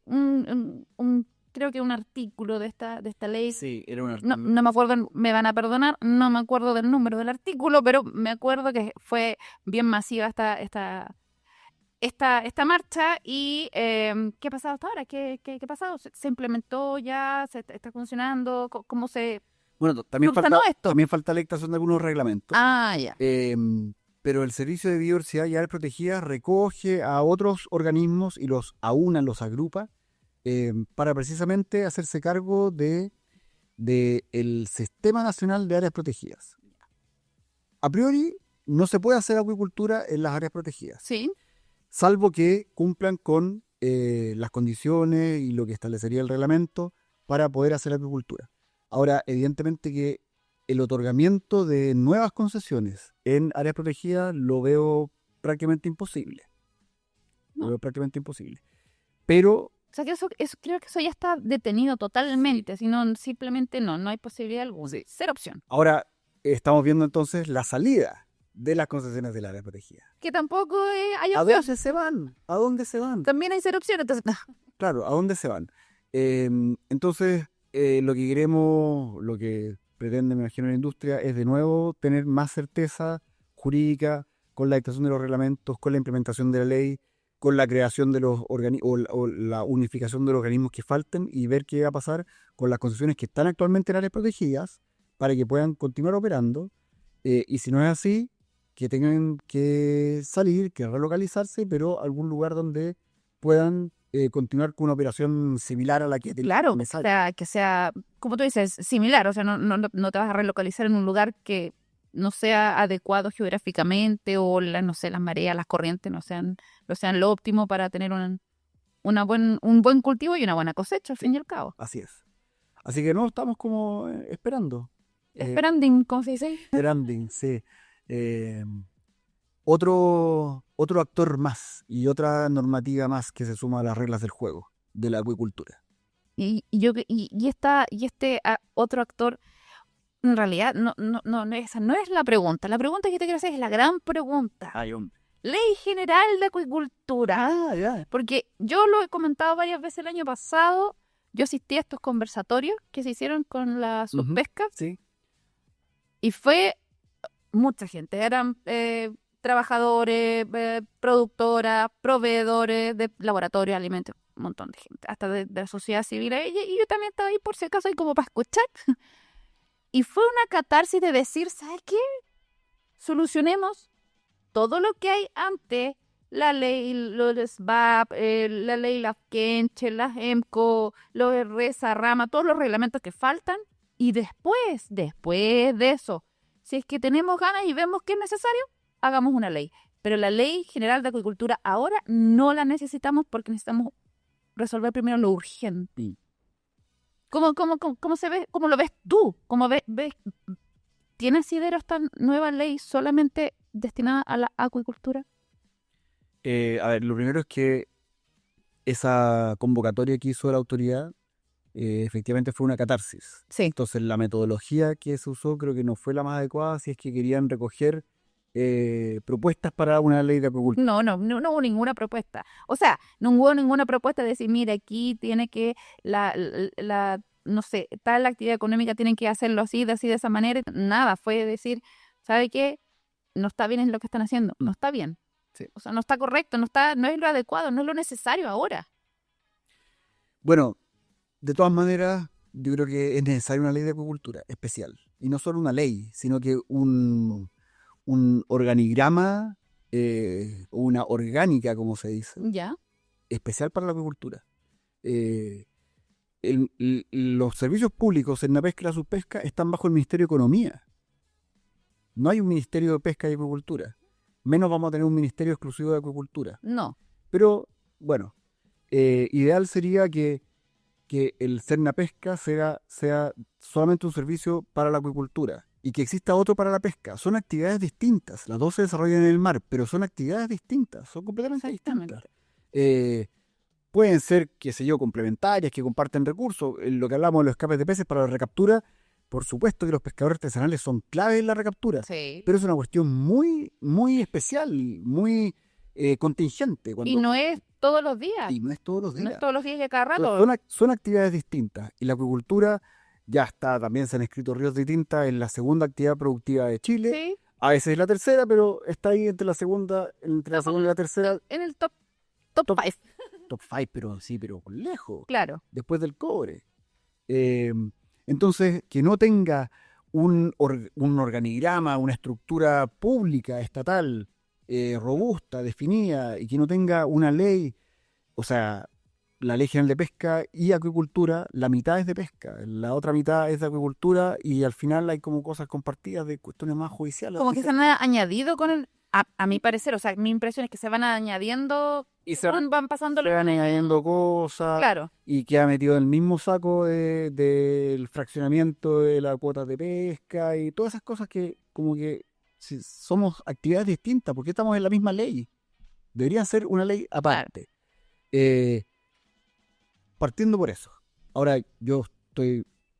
creo que un artículo de esta ley. Sí, era un No, artículo. no me acuerdo, me van a perdonar, no me acuerdo del número del artículo, pero me acuerdo que fue bien masiva esta marcha. Y ¿qué ha pasado hasta ahora? ¿Qué ha pasado? ¿Se implementó ya? ¿Está funcionando? ¿Cómo se Bueno, también solucionó esto? También falta la dictación de algunos reglamentos. Ah, ya. Pero el Servicio de Biodiversidad y Áreas Protegidas recoge a otros organismos y los aúna, los agrupa, para precisamente hacerse cargo de el Sistema Nacional de Áreas Protegidas. A priori, no se puede hacer acuicultura en las áreas protegidas, Sí. salvo que cumplan con las condiciones y lo que establecería el reglamento para poder hacer acuicultura. Ahora, evidentemente que el otorgamiento de nuevas concesiones en áreas protegidas lo veo prácticamente imposible. No. Lo veo prácticamente imposible. Pero O sea, que creo que eso ya está detenido totalmente, sino simplemente no hay posibilidad alguna. Sí. Cero opción. ahora estamos viendo entonces la salida de las concesiones del área protegida. Que tampoco hay ¿A opción. dónde se van? ¿A dónde se van? También hay cero opción, entonces no. Claro, ¿a dónde se van? Entonces, lo que queremos, lo que pretende, me imagino, la industria es de nuevo tener más certeza jurídica con la dictación de los reglamentos, con la implementación de la ley, con la creación de los organismos o la unificación de los organismos que falten y ver qué va a pasar con las concesiones que están actualmente en áreas protegidas para que puedan continuar operando. Y si no es así, que tengan que salir, que relocalizarse, pero a algún lugar donde puedan continuar con una operación similar a la que Claro, me o sale. sea, que sea, como tú dices, similar. O sea, no te vas a relocalizar en un lugar que no sea adecuado geográficamente o, no sé, las mareas, las corrientes no sean lo óptimo para tener un buen cultivo y una buena cosecha, al fin y al cabo. Así es. Así que no, estamos como esperando. Esperanding, ¿cómo se dice? Esperanding, sí. Otro actor más y otra normativa más que se suma a las reglas del juego de la acuicultura. Y este otro actor, en realidad, esa no es la pregunta. La pregunta que te quiero hacer es la gran pregunta. Ay, hombre. Ley General de Acuicultura. Ya. Porque yo lo he comentado varias veces el año pasado. Yo asistí a estos conversatorios que se hicieron con la subpesca. Sí. Y fue mucha gente. Eran trabajadores, productoras, proveedores de laboratorios, alimentos, un montón de gente, hasta de la sociedad civil. Y yo también estaba ahí por si acaso, ahí como para escuchar. Y fue una catarsis de decir, ¿sabes qué? Solucionemos todo lo que hay antes, la ley, los SBAP, la ley Lafkenche, las EMCO, los RESA, RAMA, todos los reglamentos que faltan. Y después de eso, si es que tenemos ganas y vemos que es necesario, hagamos una ley. Pero la Ley General de Acuicultura ahora no la necesitamos porque necesitamos resolver primero lo urgente. ¿Cómo se ve? ¿Cómo lo ves tú? ¿Cómo ves? ¿Tiene asidero esta nueva ley solamente destinada a la acuicultura? A ver, lo primero es que esa convocatoria que hizo la autoridad efectivamente fue una catarsis. Sí. Entonces la metodología que se usó creo que no fue la más adecuada si es que querían recoger propuestas para una ley de acuicultura. No hubo ninguna propuesta. O sea, no hubo ninguna propuesta de decir, mira, aquí tiene que no sé, tal actividad económica tienen que hacerlo así, de esa manera. Nada, fue decir, ¿sabe qué? No está bien en lo que están haciendo, no está bien. Sí. O sea, no está correcto, no es lo adecuado, no es lo necesario ahora. Bueno, de todas maneras, yo creo que es necesaria una ley de acuicultura especial. Y no solo una ley, sino que un organigrama, una orgánica, como se dice, Ya. especial para la acuicultura. Los servicios públicos en la pesca y la subpesca están bajo el Ministerio de Economía. No hay un Ministerio de Pesca y Acuicultura. Menos vamos a tener un Ministerio exclusivo de Acuicultura. No. Pero, bueno, ideal sería que el Cernapesca sea solamente un servicio para la acuicultura y que exista otro para la pesca. Son actividades distintas. Las dos se desarrollan en el mar, pero son actividades distintas. Son completamente distintas. pueden ser, qué sé yo, complementarias, que comparten recursos. En lo que hablamos de los escapes de peces para la recaptura, por supuesto que los pescadores artesanales son clave en la recaptura, Sí. pero es una cuestión muy, muy especial, muy contingente. Y no es todos los días. Y no es todos los días. No es todos los días y a cada rato. Son actividades distintas. Y la acuicultura ya está, también se han escrito ríos de tinta, en la segunda actividad productiva de Chile. Sí. A veces es la tercera, pero está ahí entre la segunda y la tercera. En el top 5. Top 5, pero por lejos. Claro. Después del cobre. Entonces, que no tenga un organigrama, una estructura pública, estatal, robusta, definida, y que no tenga una ley, o sea, la Ley General de Pesca y Acuicultura, la mitad es de pesca, la otra mitad es de acuicultura, y al final hay como cosas compartidas de cuestiones más judiciales. Como que se han añadido con el... A mi parecer, o sea, mi impresión es que se van añadiendo y van pasando... Se van añadiendo cosas. Claro. Y queda metido en el mismo saco del fraccionamiento de las cuotas de pesca y todas esas cosas que como que si somos actividades distintas, porque estamos en la misma ley. Deberían ser una ley aparte. Claro. Partiendo por eso. Ahora, yo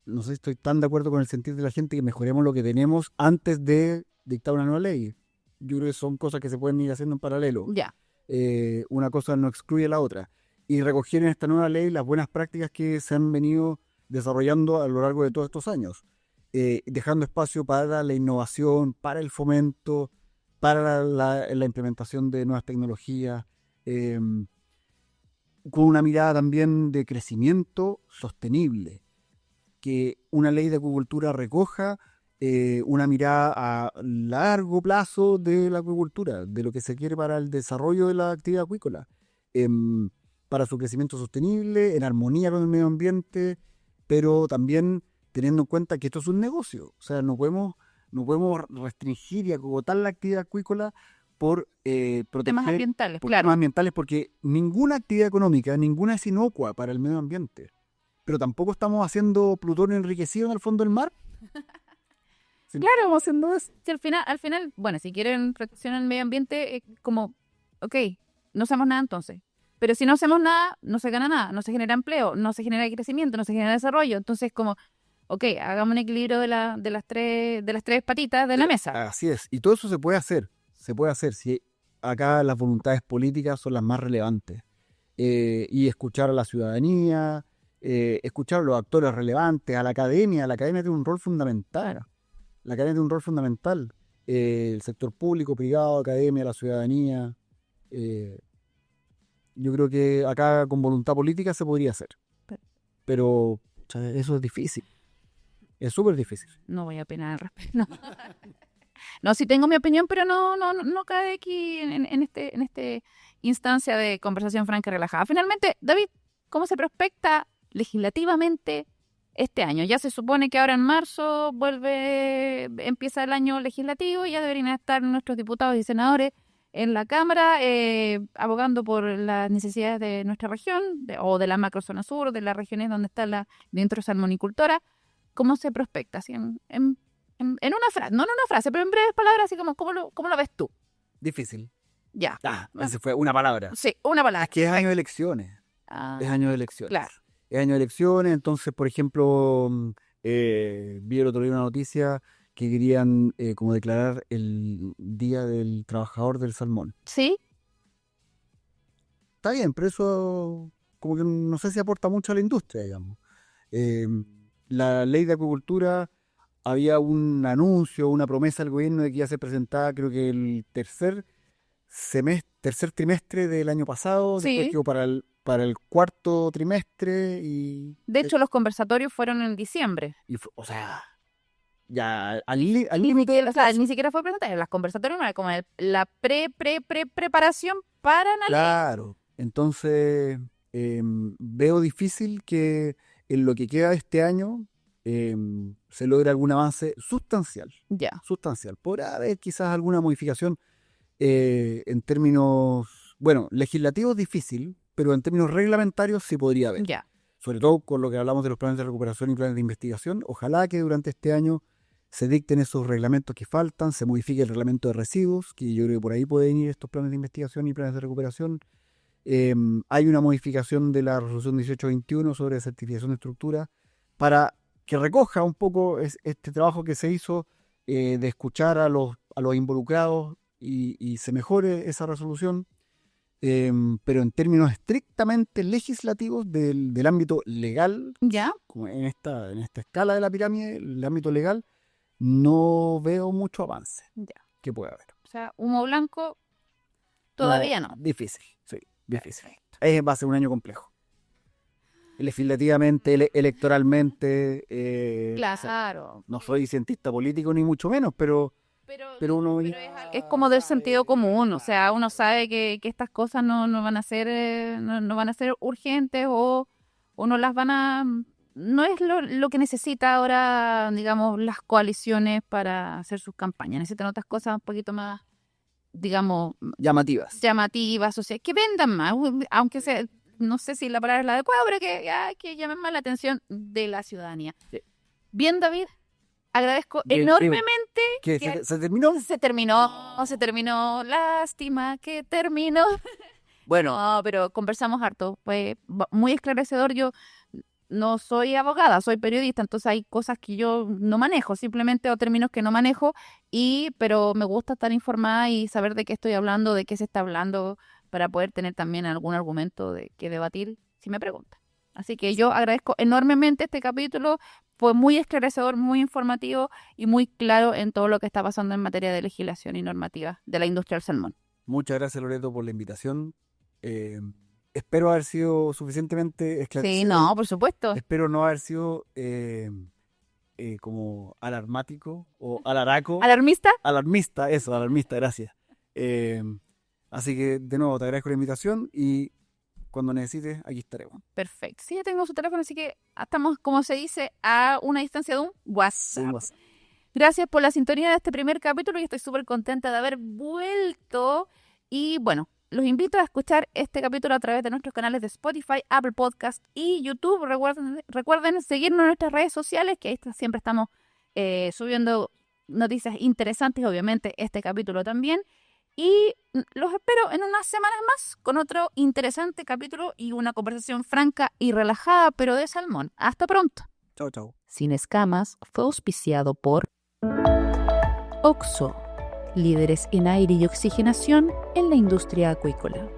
no sé si estoy tan de acuerdo con el sentir de la gente que mejoremos lo que tenemos antes de dictar una nueva ley. Yo creo que son cosas que se pueden ir haciendo en paralelo. Ya. Una cosa no excluye la otra. Y recoger en esta nueva ley las buenas prácticas que se han venido desarrollando a lo largo de todos estos años. Dejando espacio para la innovación, para el fomento, para la implementación de nuevas tecnologías, con una mirada también de crecimiento sostenible. Que una ley de acuicultura recoja una mirada a largo plazo de la acuicultura, de lo que se quiere para el desarrollo de la actividad acuícola, para su crecimiento sostenible, en armonía con el medio ambiente, pero también teniendo en cuenta que esto es un negocio. O sea, no podemos restringir y acogotar la actividad acuícola por proteger temas ambientales, temas ambientales, porque ninguna actividad económica, ninguna es inocua para el medio ambiente. Pero tampoco estamos haciendo plutonio enriquecido en el fondo del mar. Sí. Claro, vamos haciendo eso. Sí, al final, bueno, si quieren protección al medio ambiente, como, ok, no hacemos nada entonces. Pero si no hacemos nada, no se gana nada, no se genera empleo, no se genera crecimiento, no se genera desarrollo. Entonces, como, ok, hagamos un equilibrio de las tres patitas de la mesa. Así es, y todo eso se puede hacer si acá las voluntades políticas son las más relevantes. Y escuchar a la ciudadanía, escuchar a los actores relevantes, a la academia tiene un rol fundamental. La academia tiene un rol fundamental. El sector público, privado, academia, la ciudadanía. Yo creo que acá con voluntad política se podría hacer. Pero eso es difícil. Es súper difícil. No voy a opinar al respecto. No. No, sí tengo mi opinión, pero no cae aquí en este instancia de conversación franca y relajada. Finalmente, David, ¿cómo se prospecta legislativamente este año? Ya se supone que ahora en marzo empieza el año legislativo y ya deberían estar nuestros diputados y senadores en la Cámara abogando por las necesidades de nuestra región o de la macrozona sur, de las regiones donde está la salmonicultora. ¿Cómo se prospecta? Así en una frase, no en una frase, pero en breves palabras, así como ¿cómo lo ves tú? Difícil. Ya. Esa fue una palabra. Sí, una palabra. Es que es año de elecciones. Es año de elecciones. Claro. Es año de elecciones, entonces, por ejemplo, vi el otro día una noticia que querían como declarar el Día del Trabajador del Salmón. ¿Sí? Está bien, pero eso como que no sé si aporta mucho a la industria, digamos. La ley de acuicultura, había un anuncio, una promesa del gobierno de que iba a ser presentada, creo que el tercer trimestre del año pasado, sí. Después quedó para el cuarto trimestre y... De hecho, los conversatorios fueron en diciembre. O sea, ya al límite... O sea, ni siquiera fue presentada, los conversatorios era como la preparación para analizar. Claro, entonces veo difícil que en lo que queda de este año se logre algún avance sustancial. Ya. Sustancial. Podrá haber quizás alguna modificación en términos, legislativos difícil, pero en términos reglamentarios sí podría haber. Ya. Sobre todo con lo que hablamos de los planes de recuperación y planes de investigación. Ojalá que durante este año se dicten esos reglamentos que faltan, se modifique el reglamento de residuos, que yo creo que por ahí pueden ir estos planes de investigación y planes de recuperación. Hay una modificación de la resolución 1821 sobre certificación de estructura para que recoja un poco este trabajo que se hizo de escuchar a los involucrados y se mejore esa resolución, pero en términos estrictamente legislativos del ámbito legal, ¿Ya? como en esta escala de la pirámide, el ámbito legal, no veo mucho avance Ya. que pueda haber. O sea, humo blanco todavía no. Difícil, sí, difícil. Va a ser un año complejo. Legislativamente, electoralmente. Claro. No soy cientista político ni mucho menos, pero uno es como del sentido común, o sea, uno sabe que estas cosas no van a ser no van a ser urgentes o no las van a... No es lo que necesita ahora, digamos, las coaliciones para hacer sus campañas. Necesitan otras cosas un poquito más, digamos, llamativas, o sea, que vendan más, aunque sea, no sé si la palabra es la adecuada, pero que llamen más la atención de la ciudadanía. Sí. Bien, David, agradezco enormemente. ¿Que se terminó? Se terminó. Lástima que terminó. Bueno. No, pero conversamos harto. Fue muy esclarecedor. Yo no soy abogada, soy periodista, entonces hay cosas que yo no manejo, simplemente, o términos que no manejo, pero me gusta estar informada y saber de qué estoy hablando, de qué se está hablando, para poder tener también algún argumento de que debatir si me preguntan. Así que yo agradezco enormemente este capítulo. Fue muy esclarecedor, muy informativo y muy claro en todo lo que está pasando en materia de legislación y normativa de la industria del salmón. Muchas gracias, Loreto, por la invitación. Espero haber sido suficientemente esclarecido. Sí, no, por supuesto. Espero no haber sido como alarmático o alaraco. ¿Alarmista? Alarmista, gracias. Así que, de nuevo, te agradezco la invitación y cuando necesites, aquí estaremos. Perfecto. Sí, ya tengo su teléfono, así que estamos, como se dice, a una distancia de un WhatsApp. Gracias por la sintonía de este primer capítulo y estoy súper contenta de haber vuelto. Y bueno, los invito a escuchar este capítulo a través de nuestros canales de Spotify, Apple Podcast y YouTube. Recuerden seguirnos en nuestras redes sociales, que ahí siempre estamos subiendo noticias interesantes, obviamente este capítulo también. Y los espero en unas semanas más con otro interesante capítulo y una conversación franca y relajada, pero de salmón. Hasta pronto. Chao, chao. Sin Escamas fue auspiciado por OXXO, líderes en aire y oxigenación en la industria acuícola.